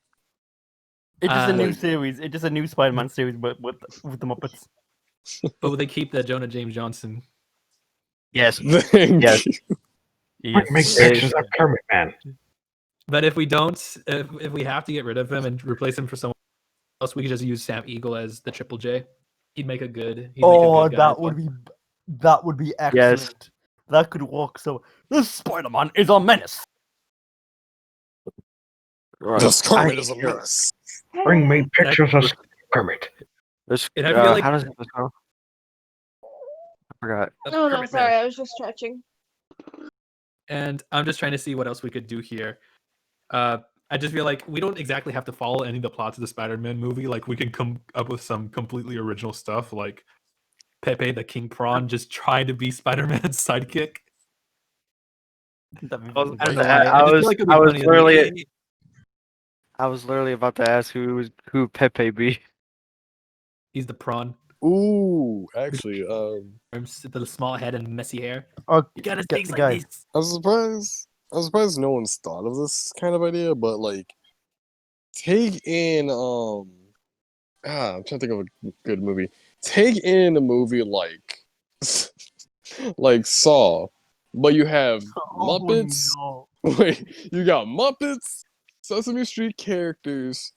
It's just a new Like- series. It's just a new Spider-Man series, but with the Muppets. But would they keep the Jonah James Johnson? Yes. Thank Yes. you. Make pictures of Kermit, man. But if we don't, if we have to get rid of him and replace him for someone else, we could just use Sam Eagle as the Triple J. He'd make a good. He'd Oh, make a good guy. that would be excellent. That could work. So this Spider-Man is a menace. This Kermit is a mess. Bring me pictures of Kermit. And I feel like- how does it go? I forgot. No, Kermit sorry, Man. I was just stretching. And I'm just trying to see what else we could do here. I just feel like we don't exactly have to follow any of the plots of the Spider-Man movie. Like we can come up with some completely original stuff, like Pepe the King Prawn just trying to be Spider-Man's sidekick. That'd be I was- fucking I don't great. know why. I just was- feel like it'd be I was funny to literally- be- I was literally about to ask who Pepe be. He's the prawn. Ooh, actually, The small head and messy hair. Oh, You gotta get things the like guy. this. I was surprised no one's thought of this kind of idea, but like take in I'm trying to think of a good movie. Take in a movie like like Saw, but you have Oh, Muppets. no. Wait, you got Muppets, Sesame Street characters,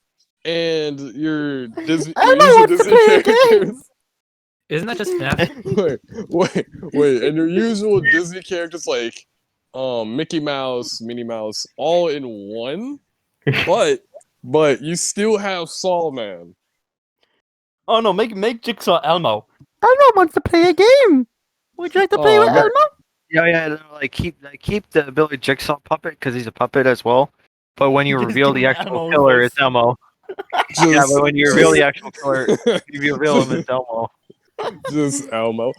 and your Disney, your Elmo usual wants to Disney play a characters. game. Isn't that just FNAF? Wait, and your usual Disney characters like Mickey Mouse, Minnie Mouse, all in one. But you still have Saw Man. Oh no, make Jigsaw Elmo. Elmo wants to play a game. Would you like to play Oh, with man. Elmo? Yeah. they're Like keep the Billy Jigsaw puppet because he's a puppet as well. But when you Just reveal give the him actual Elmo's killer, voice. it's Elmo. Just, Yeah, but when you reveal the just- actual killer, you reveal him as Elmo. just Elmo.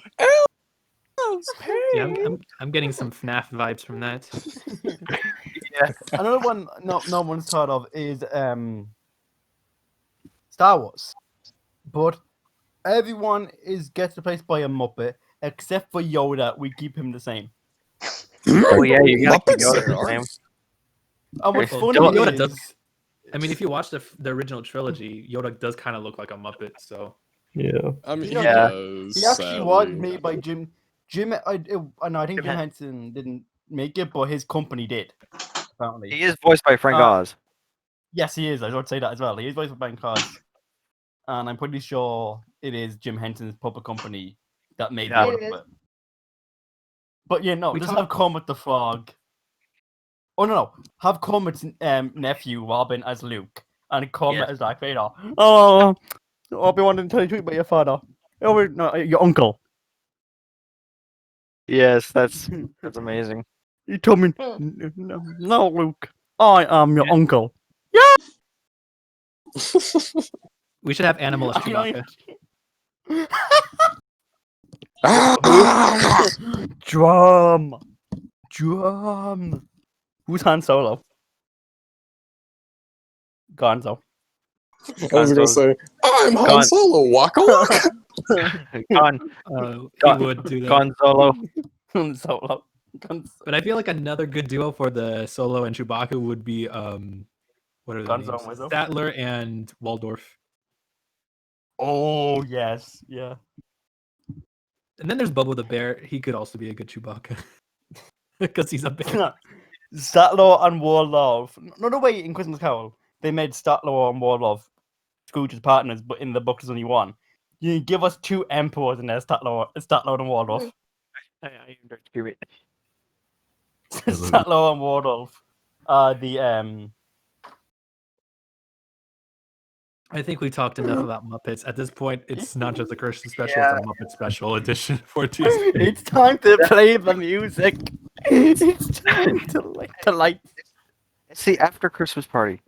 Elmo's Yeah, I'm getting some FNAF vibes from that. Another one no one's thought of is Star Wars. But everyone gets replaced by a Muppet except for Yoda. We keep him the same. Well, yeah, you gotta keep Muppets Yoda they the are. same. And what's Well, funny Yoda is does. I mean, if you watch the original trilogy, Yoda does kind of look like a Muppet. So Yeah. I mean, You he know, does. he actually was sadly. made by Jim. I think Jim Jim Henson didn't make it, but his company did. Apparently, He is voiced by Frank Uh, Oz. yes, he is. I would say that as well. He is voiced by Ben Cars, and I'm pretty sure it is Jim Henson's puppet company that made Yeah. Yoda. It is. But yeah, no, We just talk- have Kermit the Frog. Oh no, have Kermit's nephew Robin as Luke, and Kermit Yes. as Darth Vader. Oh, Obi-Wan didn't tell you to about your father. Oh, wait, no, your uncle. Yes, that's amazing. You told me, Hmm. no, Luke. I am your Yeah. uncle. we should have Animal as I know Chewbacca. Drum. Who's Han Solo? Gonzo. I was gonna say, I'm Han Gone. Solo. Waka waka. Gone, He Gon- would do that. Gone Solo. Han Solo. But I feel like another good duo for the Solo and Chewbacca would be what are the Gonzo names? and Wizzo? Statler and Waldorf. Oh yes, yeah. And then there's Bubba the Bear. He could also be a good Chewbacca because he's a bear. Statler and Waldorf. Another way in Christmas Carol, they made Statler and Waldorf Scrooge's partners, but in the book there's only one. You give us two emperors in there, Statler and Waldorf. Statler and Waldorf are the I think we talked enough about Muppets. At this point, it's not just a Christmas special; it's a Muppet special edition for Tuesday. It's time to play the music. It's time to light. It's the after Christmas party.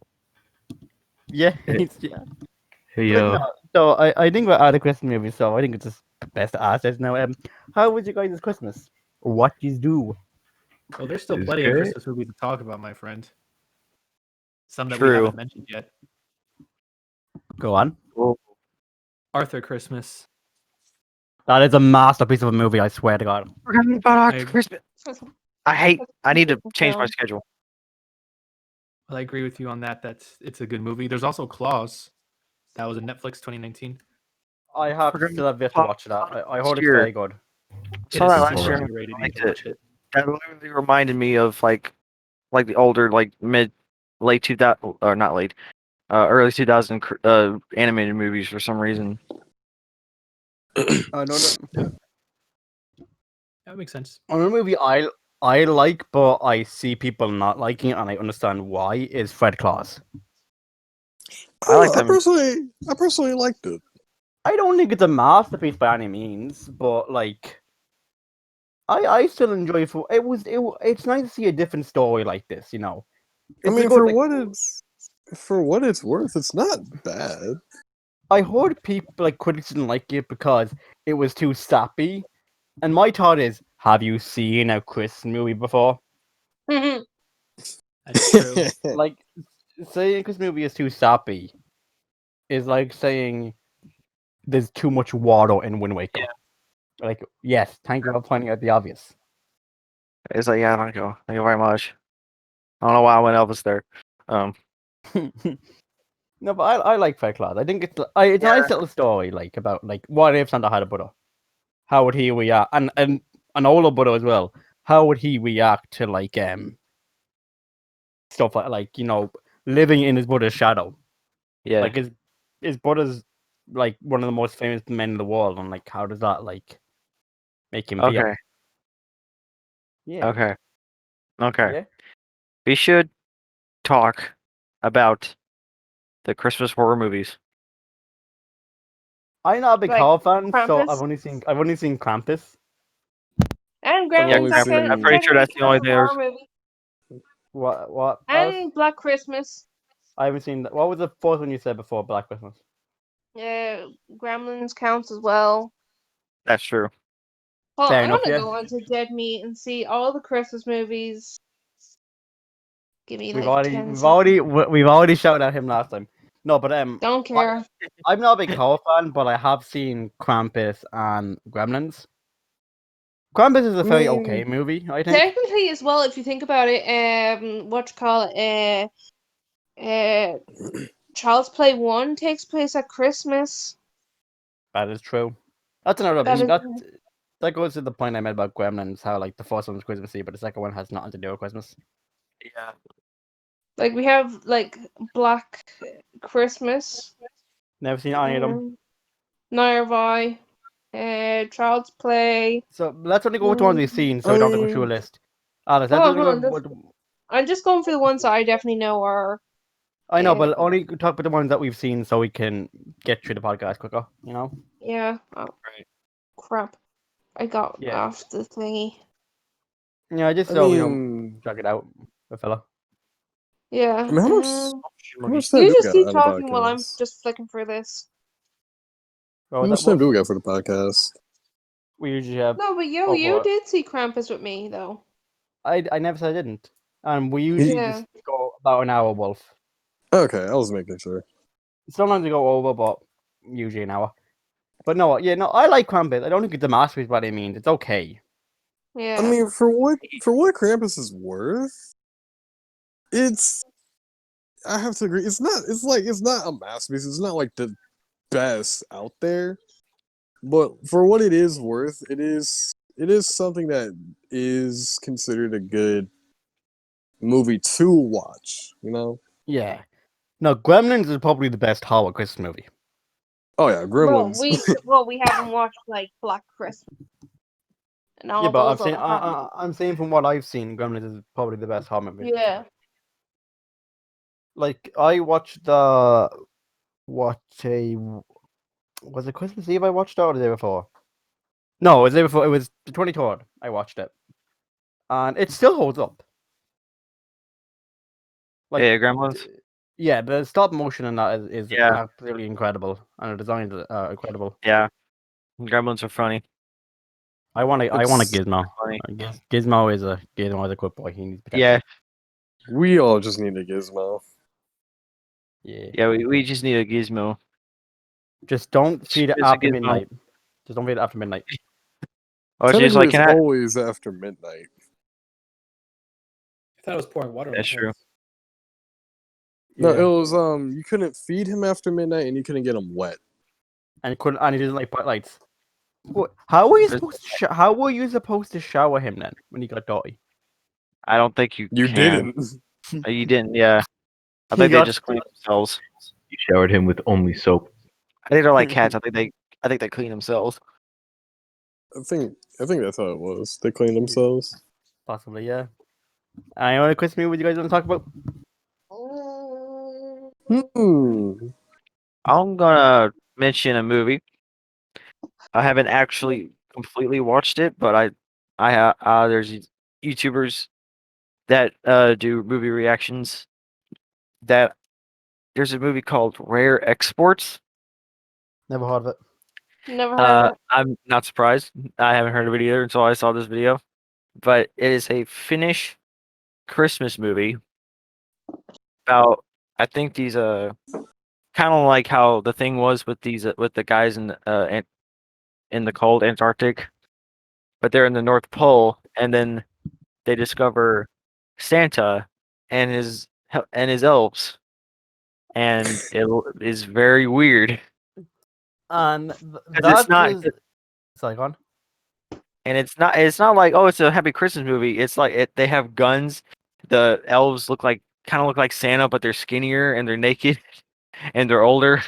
Yeah, Hey, yeah. Hey, But no, so I think we're out of Christmas movies, so I think it's just best to ask this now. How was you guys' Christmas? What you do? Well, there's still It's plenty of great. Christmas movies to talk about, my friend. Some that we True. haven't mentioned yet. Go on. Arthur Christmas. That is a masterpiece of a movie. I swear to God. Forgot about I- after Christmas. I need to change my schedule. Well, I agree with you on that. It's a good movie. There's also Claus. That was a Netflix 2019. I have Forgot still have yet to about watch that. I heard it's year. very good. Saw It that is last so year. underrated. You liked need to watch it. That literally reminded me of like the older late 2000 or not late, early 2000 animated movies for some reason. Another That makes sense. movie I like, but I see people not liking it, and I understand why. Is Fred Claus. I like I them. personally liked it. I don't think it's a masterpiece by any means, but like, I still enjoy it. It's nice to see a different story like this. You know. I It's a mean, good, for what it's worth, it's not bad. I heard people like critics didn't like it because it was too sappy, and my thought is, have you seen a Chris movie before? Mhm. That's true. Like, saying a Chris movie is too sappy is like saying there's too much water in Wind Waker. Like, yes, thank you for pointing out the obvious. It's like, yeah, thank you very much. I don't know why I went Elvis there. No, but I like Fred Claus. I think it's a nice little story, like about like what if Santa had a brother? How would he react? And an older brother as well. how would he react to stuff like living in his brother's shadow? Yeah. Like his brother's like one of the most famous men in the world, and like how does that like make him feel? Okay. Yeah. Okay. Okay. Yeah. We should talk about the Christmas horror movies. I'm not a big Like horror fan, so Krampus? I've only seen Krampus. And I've Yeah, Gremlins, only that I'm can seen. pretty sure technically that's the count only as thing a there's. horror movie. What else? And Black Christmas. I haven't seen that. What was the fourth one you said before Black Christmas? Gremlins counts as well. That's true. Well, Fair I'm enough, gonna yeah. go onto Dead Meat and see all the Christmas movies. Give me We've like already 10 we've seconds. already we've already shouted at him last time. No, but Don't care. I'm not a big horror fan, but I have seen Krampus and Gremlins. Krampus is a very okay movie, I think. Technically, as well, if you think about it, what you call it, Child's Play 1 takes place at Christmas. That is true. That's another That thing. is That goes to the point I made about Gremlins, how like the first one was Christmassy, but the second one has nothing to do with Christmas. Yeah. like we have like Black Christmas. Never seen any of them. Neither have I. Child's Play. So let's only go with the ones we've seen, so we don't have to go through a list. Alex, let's Hold only on, go. hold on. I'm just going for the ones that I definitely know are. I know, but only talk about the ones that we've seen, so we can get through the podcast quicker. You know? Yeah. Oh, Right. crap. I got Yeah. off the thingy. Yeah, just I so we don't mean, drag it out, a fella. Yeah. I mean, how much time You do we just got keep on the talking while I'm podcast? just flicking for this. What How was much that, time Wolf? do we got for the podcast? We usually have. No, but you over- did see Krampus with me though. I never said I didn't, and we usually Yeah. just go about an hour, Wolf. Okay, I was making sure. Sometimes we go over, but usually an hour. But no, yeah, no, I like Krampus. I don't think it's a masterpiece by any means. It's okay. Yeah. I mean, for what Krampus is worth, it's. I have to agree. It's not. It's not a masterpiece. It's not like the best out there. But for what it is worth, it is something that is considered a good movie to watch. You know? Yeah. No, Gremlins is probably the best horror Christmas movie. Oh yeah, well, Gremlins. we haven't watched like Black Christmas and all Yeah, but those other horror I'm saying from what I've seen, Gremlins is probably the best horror movie. movies. Yeah. Like I watched the was it Christmas Eve I watched it or the day before? No, it was the day before. It was the 23rd. I watched it, and it still holds up. Like, Yeah, Gremlins. yeah, the stop motion in that is Yeah. absolutely incredible, and the designs are incredible. Yeah. Gremlins are funny. I want a It's- Gizmo. funny. Gizmo is a good boy. He needs potential. Yeah. We all just need a gizmo. Yeah. Yeah. We just need a gizmo. Just don't feed it It's a after Gizmo. midnight. Just don't feed it after midnight. Or she's Technically, like, it's can I? always after midnight. I thought I was pouring water on That's my true. hands. No, Yeah. it was you couldn't feed him after midnight, and you couldn't get him wet. And he doesn't like lights. What? How were you There's- supposed to? How were you supposed to shower him then when he got dirty? I don't think you. You can. didn't. You didn't. Yeah. I He think they got- just clean themselves. You showered him with only soap. I think they're like cats. I think they clean themselves. I think that's how it was. They cleaned themselves. Possibly, yeah. I want a Christmas movie you guys want to talk about? I'm gonna mention a movie. I haven't actually completely watched it, but there's YouTubers that do movie reactions. That there's a movie called Rare Exports. Never heard of it. Never heard of it. I'm not surprised. I haven't heard of it either until I saw this video. But it is a Finnish Christmas movie about, I think these kind of like how the thing was with these with the guys in the cold Antarctic, but they're in the North Pole, and then they discover Santa and his elves, and it is very weird. And 'Cause it's not. Sorry, go on. And it's not like, oh, it's a Happy Christmas movie. It's like they have guns. The elves kind of look like Santa, but they're skinnier and they're naked and they're older.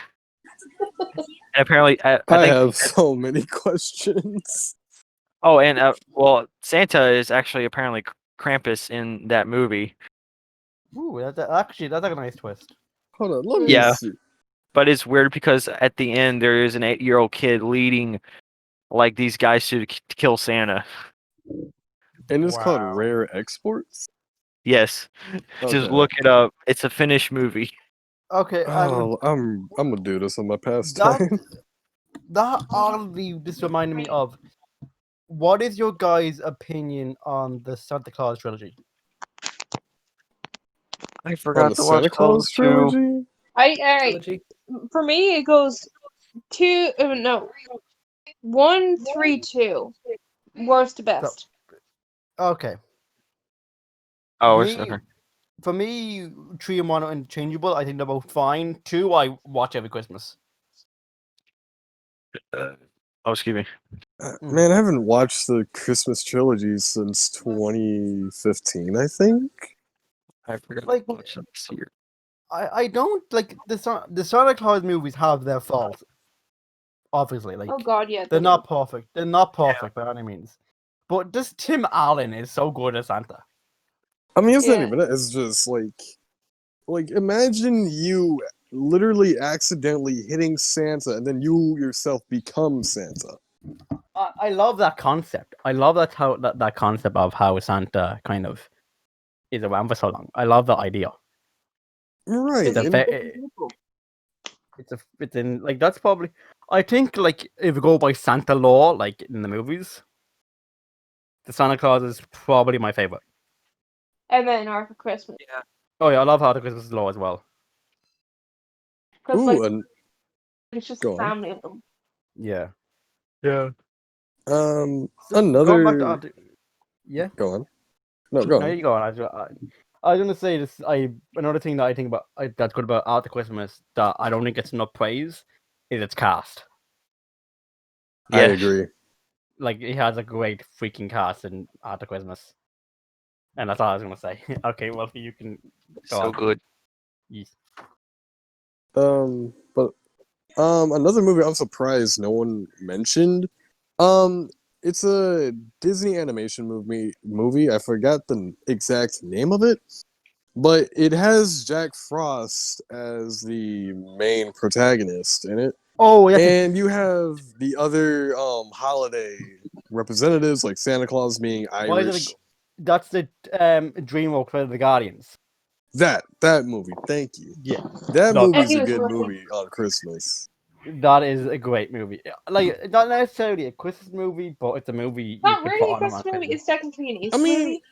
And apparently, I I think. have so many questions. Oh, and well, Santa is actually apparently Krampus in that movie. Ooh, actually that's like a nice twist. Hold on, let me Yeah. see. But it's weird because at the end there is an 8-year-old kid leading like these guys to kill Santa. And it's called Wow. Rare Exports. Yes, just Okay. look it up. It's a Finnish movie. Okay, Oh, I'm gonna do this on my that pastime. that oddly just reminded me of what is your guys' opinion on the Santa Claus trilogy? I On forgot the to watch Santa Claus Close 2. trilogy. Trilogy. For me, it goes 1, 3, 2, worst to best. Okay, Oh, for it's me, okay. for me, 3 and 1 are interchangeable. I think they're both fine. 2, I watch every Christmas. Oh, excuse me. Man, I haven't watched the Christmas trilogy since 2015, I think. I forgot Like, to watch them this year. I don't like the Santa Claus movies have their faults. Obviously, like Oh god, yeah. they're they not do. perfect. They're not perfect by any means. But this Tim Allen is so good as Santa. I mean, it's not Yeah. even that. It's just like imagine you literally accidentally hitting Santa, and then you yourself become Santa. I love that concept. I love that concept of how Santa kind of is around for so long. I love that idea. Right. It's a And it's in like that's probably I think like if you go by Santa lore, like in the movies, the Santa Claus is probably my favorite. And then Arthur Christmas. Oh yeah, I love how the Christmas lore as well. Because like and it's just a go on. family of them. Yeah. Yeah. So going back to Another. yeah. Go on. No, go No, on. you go on. I was gonna say this. Another thing that I think about that's good about Arthur Christmas that I don't think gets enough praise is its cast. I Yes. agree. Like he has a great freaking cast in Arthur Christmas, and that's all I was gonna say. Okay, well you can go So on. good. Yes. But another movie I'm surprised no one mentioned. It's a Disney animation movie. I forgot the exact name of it, but it has Jack Frost as the main protagonist in it. Oh, that's And you have the other holiday representatives like Santa Claus being why is Irish. it? That's the DreamWorks for the Guardians. That movie, thank you. Yeah, That No, movie's he a was good working. movie on Christmas. that is a great movie. Like not necessarily a Christmas movie, but it's a movie you Not could put really a on Christmas movie. Christmas. It's technically an I Easter mean, movie.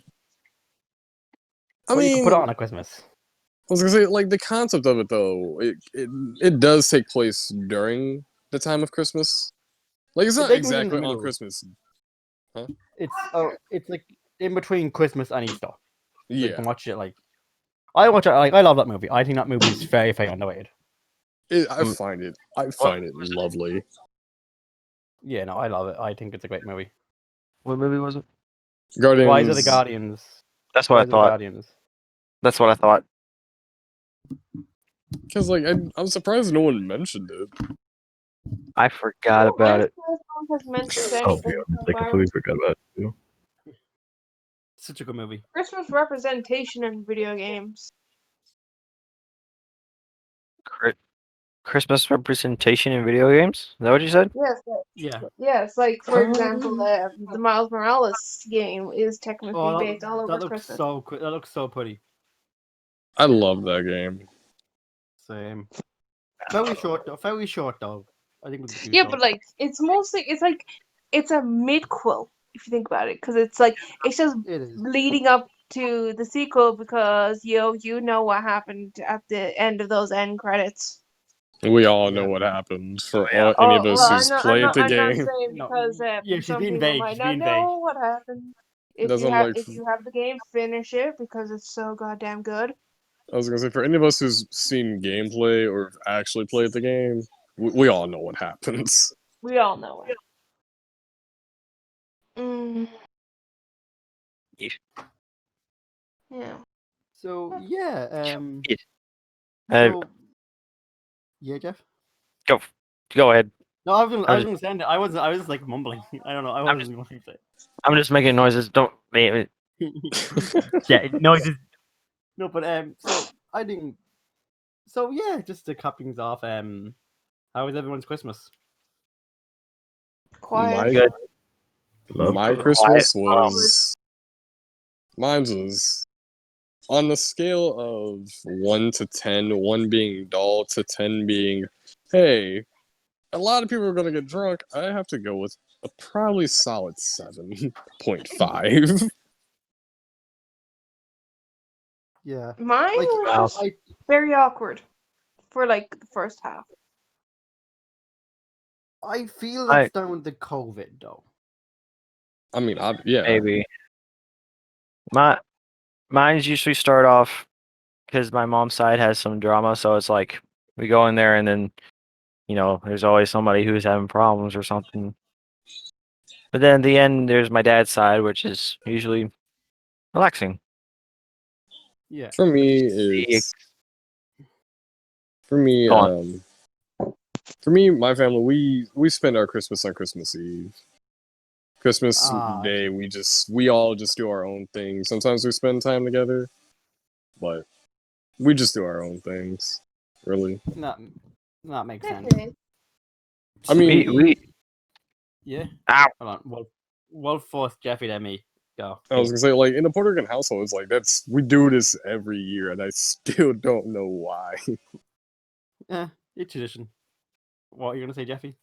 I But you could put it mean, on a Christmas. I was gonna say, like the concept of it though, it does take place during the time of Christmas. Like it's It not takes place in the exactly on middle. Christmas. Huh? It's like in between Christmas and Easter. So you Yeah, can watch it like I watch it like I love that movie. I think that movie is very, very underrated. I Mm. find it lovely. Yeah, no, I love it. I think it's a great movie. What movie was it? Rise of the Guardians. Guardians. That's what I Rise of the thought. Guardians. That's what I thought. Because like I'm surprised no one mentioned it. I forgot about it. No one has mentioned Oh, yeah, anything I about completely forgot about it too. Such a good movie. Christmas representation in video games. Christmas representation in video games? Is that what you said? Yes, Yeah. like for example, the Miles Morales game is technically Oh, based all over that looks Christmas. so that looks so pretty. I love that game. Same. Very short though. Very short though. I think it's too Yeah, short. but like it's mostly it's a midquel if you think about it, because it's like it's just It is. leading up to the sequel because you know what happened at the end of those end credits. We all know Yeah. what happened for yeah. any of Oh us well, who's played the I'm not game. saying No. because Yeah, she's some being people vague. might She's not being vague. know what happened. That's I'm like, If you have the game, finish it because it's so goddamn good. I was gonna say for any of us who's seen gameplay or actually played the game, we all know what happens. We all know it. Mm, Yeah. yeah. So yeah, Uh, so yeah, Jeff. go ahead. No, I was I'm gonna just, send it. I was just like mumbling. I don't know. I I'm just, wasn't going to I'm just making noises. Don't. say. Yeah, no, just no. But so I didn't. So yeah, just to cap things off. How was everyone's Christmas? Quiet. Good. Love. My Quiet. Christmas was mine was on the scale of 1 to 10, 1 being dull to 10 being, hey, a lot of people are gonna get drunk. I have to go with a probably solid 7.5. Yeah, Mine like was Wow. just very awkward for like the first half. I feel I it's down to COVID though. I mean, yeah. maybe mine's usually start off because my mom's side has some drama, so it's like we go in there and then there's always somebody who's having problems or something. But then at the end, there's my dad's side, which is usually relaxing. Yeah, For me, See, it's for me. go on. For me, my family, we spend our Christmas on Christmas Eve. Christmas I Day, see. we all just do our own thing. Sometimes we spend time together, but we just do our own things. Really, That makes sense. Okay. I To mean, We me, yeah. ow. Hold on. Wolf forced Jeffy to me. Go. I was gonna say, like in the Puerto Rican household, it's like we do this every year, and I still don't know why. It's tradition. What are you gonna say, Jeffy?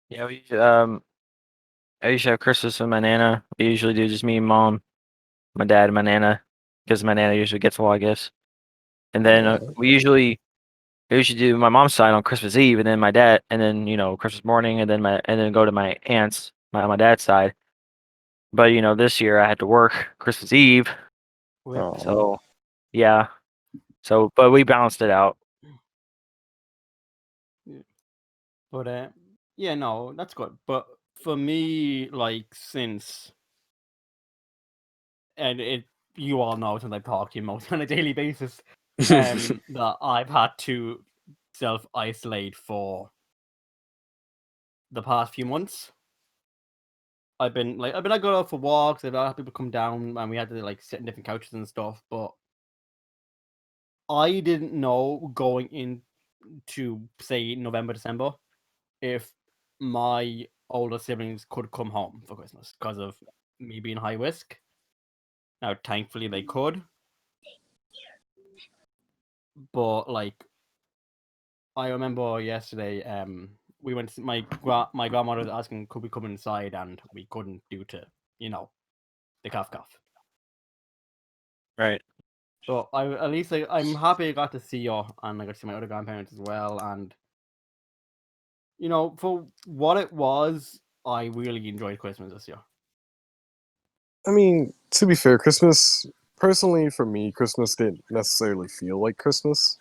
Yeah, I usually have Christmas with my nana. We usually do just me and mom, my dad, and my nana, because my nana usually gets all, I guess. And then Oh, I usually do my mom's side on Christmas Eve, and then my dad, and then Christmas morning, and then go to my aunt's, my dad's side. But this year I had to work Christmas Eve, Whip. oh. so yeah. So, but we balanced it out. But yeah, no, that's good. But for me, like since and it you all know since I talk to you most on a daily basis, that I've had to self isolate for the past few months. I've been like I go out for walks. I've had people come down and we had to like sit in different couches and stuff. But I didn't know going into say November, December if my older siblings could come home for Christmas because of me being high risk. Now, thankfully, they could, but like I remember yesterday, we went. My grandmother was asking, could we come inside, and we couldn't due to the cough. Right. But at least I'm happy I got to see her, and I got to see my other grandparents as well, and for what it was, I really enjoyed Christmas this year. I mean, to be fair, Christmas personally for me, Christmas didn't necessarily feel like Christmas.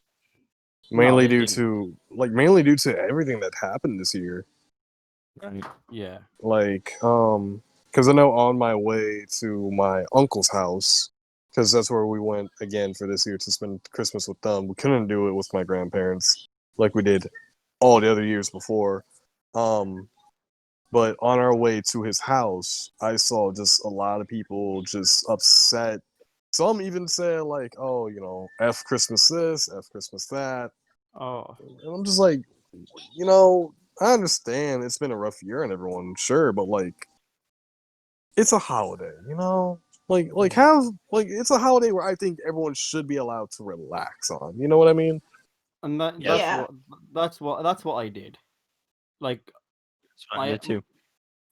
No, Mainly it due didn't. to everything that happened this year. Right. Yeah. Like, because I know on my way to my uncle's house, because that's where we went again for this year to spend Christmas with them. We couldn't do it with my grandparents like we did all the other years before. But on our way to his house, I saw just a lot of people just upset. Some even said like, "Oh, F Christmas this, F Christmas that," Oh. and I'm just like, I understand it's been a rough year and everyone, sure, but like, it's a holiday, like have like it's a holiday where I think everyone should be allowed to relax on. You know what I mean? And Yeah. that's what I did. Like That's what I I did too.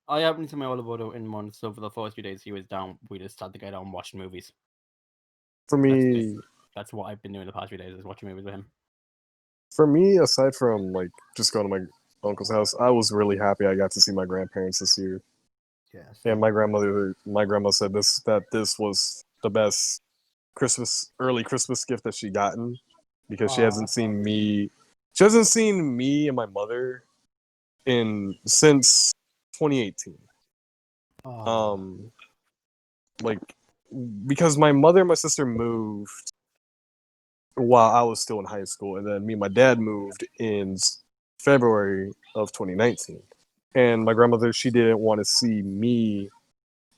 I happened to my older brother in months, so for the first few days he was down, we just had to get down watching movies. For That's it. me, That's what I've been doing the past few days is watching movies with him. aside from like just going to my uncle's house, I was really happy I got to see my grandparents this year. Yes. And my grandma said this was the best early Christmas gift that she gotten because she hasn't That's seen awesome. me. She hasn't seen me and my mother since 2018. um, like because my mother and my sister moved while I was still in high school, and then me and my dad moved in February of 2019. And my grandmother, she didn't want to see me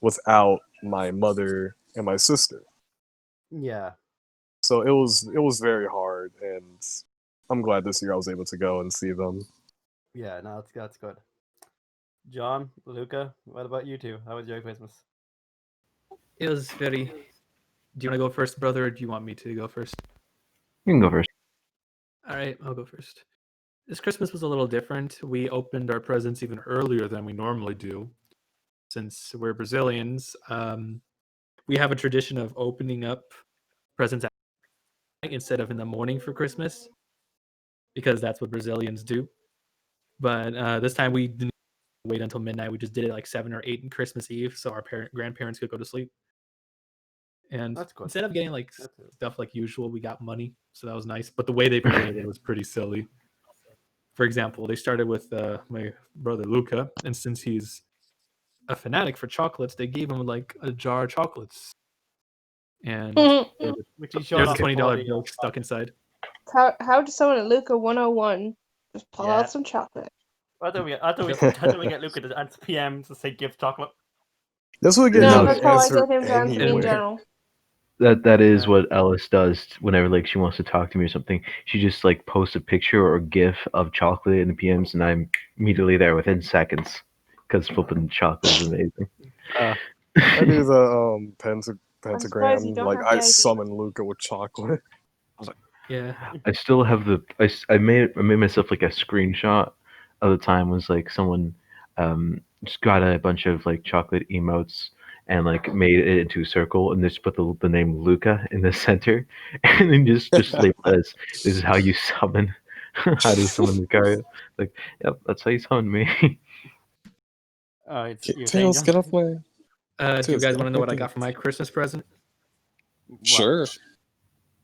without my mother and my sister. Yeah. So it was very hard, and I'm glad this year I was able to go and see them. Yeah, no, that's good. John, Luca, what about you two? How was your Christmas? It was very. Do you want to go first, brother, or do you want me to go first? You can go first. All right, I'll go first. This Christmas was a little different. We opened our presents even earlier than we normally do, since we're Brazilians. We have a tradition of opening up presents at night instead of in the morning for Christmas, because that's what Brazilians do. But this time we didn't wait until midnight. We just did it like 7 or 8 on Christmas Eve, so our grandparents could go to sleep. And That's good. instead of getting like That's it. stuff like usual, we got money, so that was nice. But the way they presented it was pretty silly. For example, they started with my brother Luca, and since he's a fanatic for chocolates, they gave him like a jar of chocolates, and Which he showed there's a off $20 before bill stuck inside. How does someone at Luca 101 just pull Yeah. out some chocolate? I thought we get Luca to answer PM to say gift chocolate. That's what we get No, No, him that's to how I answer get him to answer me in anywhere. general. That is Yeah. what Ellis does whenever like she wants to talk to me or something. She just like posts a picture or GIF of chocolate in the PMs, and I'm immediately there within seconds because flipping chocolate is amazing. I do the surprised you pentagram. don't Like have I diabetes. summon Luca with chocolate. Yeah, I still have I made myself like a screenshot of the time was like someone just got a bunch of like chocolate emotes and like made it into a circle and just put the name Luca in the center and then just labeled as this is how you summon how to summon Lucario. Like, yep, that's how you summon me. You're saying, Tails, John? get off my. do you Tails, guys get want to off know my what I thing. got for my Christmas present? What? Sure.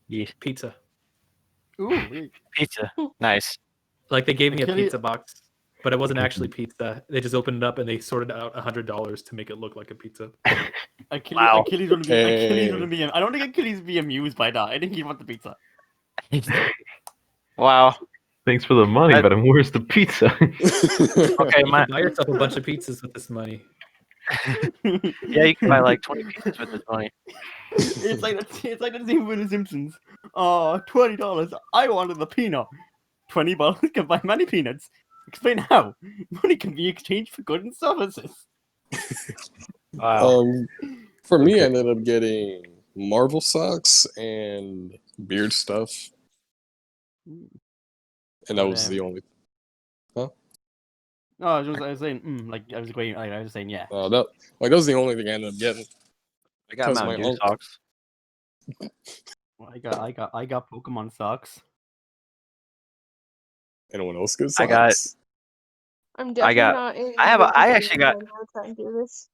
Yeah, Pizza. Ooh, pizza. Nice. Like they gave me a Achilles- pizza box, but it wasn't actually pizza. They just opened it up and they sorted out $100 to make it look like a pizza. Wow. Achilles would be. Achilles would Hey. be. I don't think Achilles would be amused by that. I think he'd want the pizza. Wow. Thanks for the money, That- but where's the pizza? Okay, You can buy yourself a bunch of pizzas with this money. yeah, you can buy like 20 pizzas with this money. It's like the same with the Simpsons. Oh, $20. I wanted the peanut. $20 can buy many peanuts. Explain how. Money can be exchanged for goods and services. Wow. For me, I Okay. ended up getting Marvel socks and beard stuff, and that But, was the only. No, I was saying, like I was agreeing. Like, I was saying, yeah. That was the only thing I ended up getting. I got 'Cause Mountain my Dew uncle- socks. Well, I got Pokemon socks. Anyone else get socks? I got- I'm definitely got- not in. I have a- good I position actually got- right now to try and do this.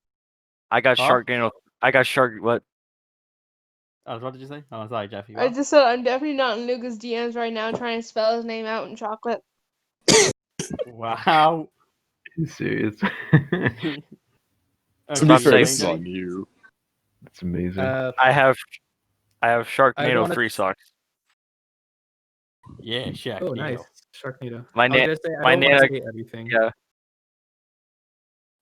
I got Huh? Sharknado. I got Shark. What? What did you say? Oh, sorry, Jeffy. I What? just said I'm definitely not in Luca's DMs right now trying to spell his name out in chocolate. Wow. Are you serious? To I'm be fair, saying, this is on you. That's amazing. I have I don't Sharknado wanna- 3 socks. Yeah, Shaq. Oh, nice. Sharknado. My I was gonna say, I my don't want Nana- to say everything. Yeah.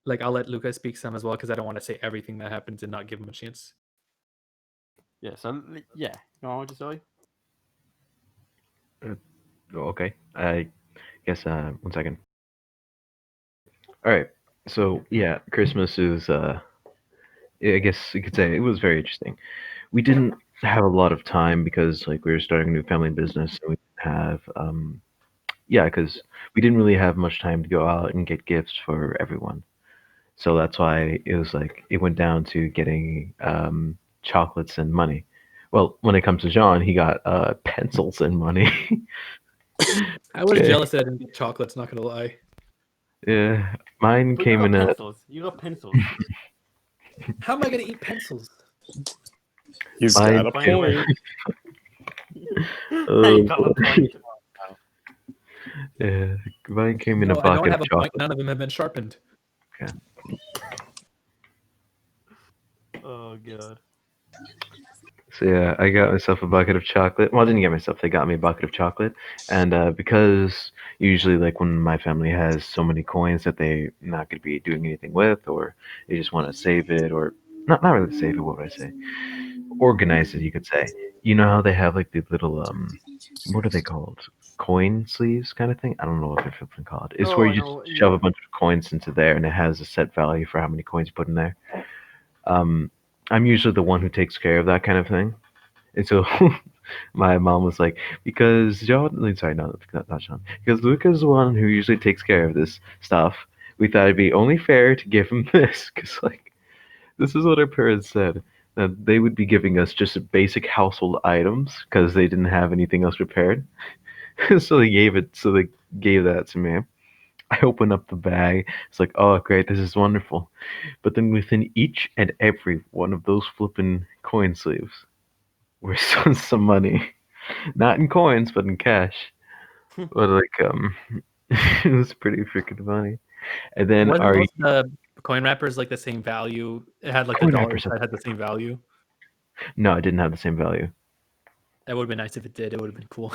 Like, I'll let Luca speak some as well because I don't want to say everything that happens and not give him a chance. Yeah. So yeah. No, what you say? Oh, okay. I guess 1 second. All right. So yeah, Christmas is I guess you could say it was very interesting. We didn't have a lot of time because like we were starting a new family business and we didn't have yeah, because we didn't really have much time to go out and get gifts for everyone. So that's why it was like it went down to getting chocolates and money. Well, when it comes to John, he got pencils and money. I was Okay. jealous that I didn't get chocolates, not gonna lie. Yeah, mine But came you in got a. pencils. You got pencils. How am I gonna eat pencils? He's Mine got a came- point. I got a point. Yeah, mine came in No, a I don't bucket have of a point. chocolate. None of them have been sharpened. Oh god. So yeah, I got myself a bucket of chocolate. Well, I didn't get myself. They got me a bucket of chocolate, and because usually, like when my family has so many coins that they're not going to be doing anything with, or they just want to save it, or not really save it. What would I say? Organize it, you could say. You know how they have like the little what are they called? Coin sleeves kind of thing. I don't know what they're flipping called. It's Oh, where I you just know. shove Yeah. a bunch of coins into there, and it has a set value for how many coins you put in there. Um, I'm usually the one who takes care of that kind of thing. And so my mom was like, because John, sorry, no, not John, because Luca's the one who usually takes care of this stuff. We thought it'd be only fair to give him this, because like this is what our parents said, that they would be giving us just basic household items because they didn't have anything else prepared. So they gave that to me. I open up the bag. It's like, oh great, this is wonderful. But then within each and every one of those flippin' coin sleeves were some money. Not in coins, but in cash. But like it was pretty freaking funny. And then Wasn't our both the coin wrappers like the same value? It had like the coin dollar wrappers that had the same value. no, it didn't have the same value. That would have been nice if it did. It would have been cool.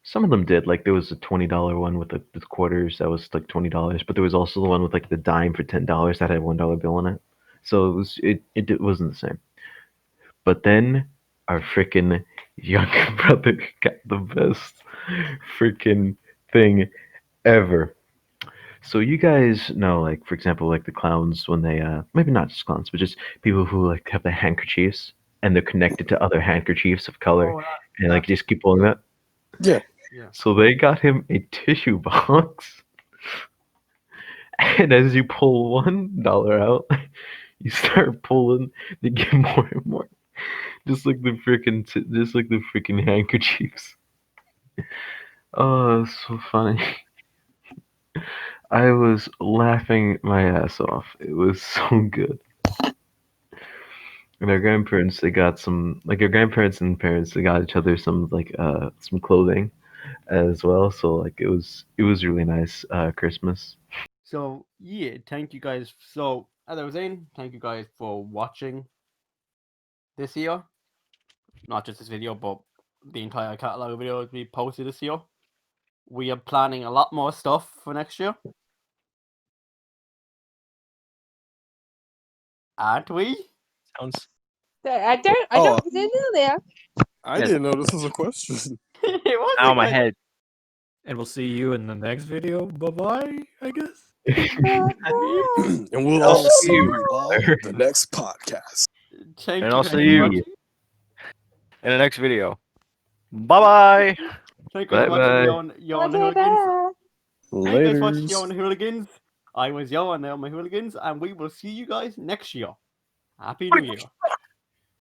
Some of them did. Like there was a $20 one with the quarters that was like $20, but there was also the one with like the dime for $10 that had $1 bill in it. So it wasn't the same. But then our freaking younger brother got the best freaking thing ever. So you guys know, like for example, like the clowns when they maybe not just clowns, but just people who like have the handkerchiefs and they're connected to other handkerchiefs of color, Oh, and like just keep pulling that. Yeah. yeah. So they got him a tissue box, and as you pull $1 out, you start pulling, they get more and more, just like the freaking handkerchiefs. Oh, it's so funny. I was laughing my ass off. It was so good. And our grandparents, they got some, like our grandparents and parents, they got each other some clothing as well. So like it was really nice Christmas. So yeah, thank you guys. So as I was saying, thank you guys for watching this year. Not just this video, but the entire catalog of videos we posted this year. We are planning a lot more stuff for next year, aren't we? Sounds. I Oh. didn't know that. I Yes. didn't know this was a question. It was Ow, a my good- head. And we'll see you in the next video. Bye bye, I guess. And we'll I'll all see see you. you all the next podcast. Thank And you I'll guys see for you. watching. In the next video. Bye bye. Thank you guys for Bye watching bye. Yo and the Hooligans. Thank you guys for watching Yo Laters. and the Hooligans. I was Yo and they're my Hooligans, and we will see you guys next year. Happy New Year.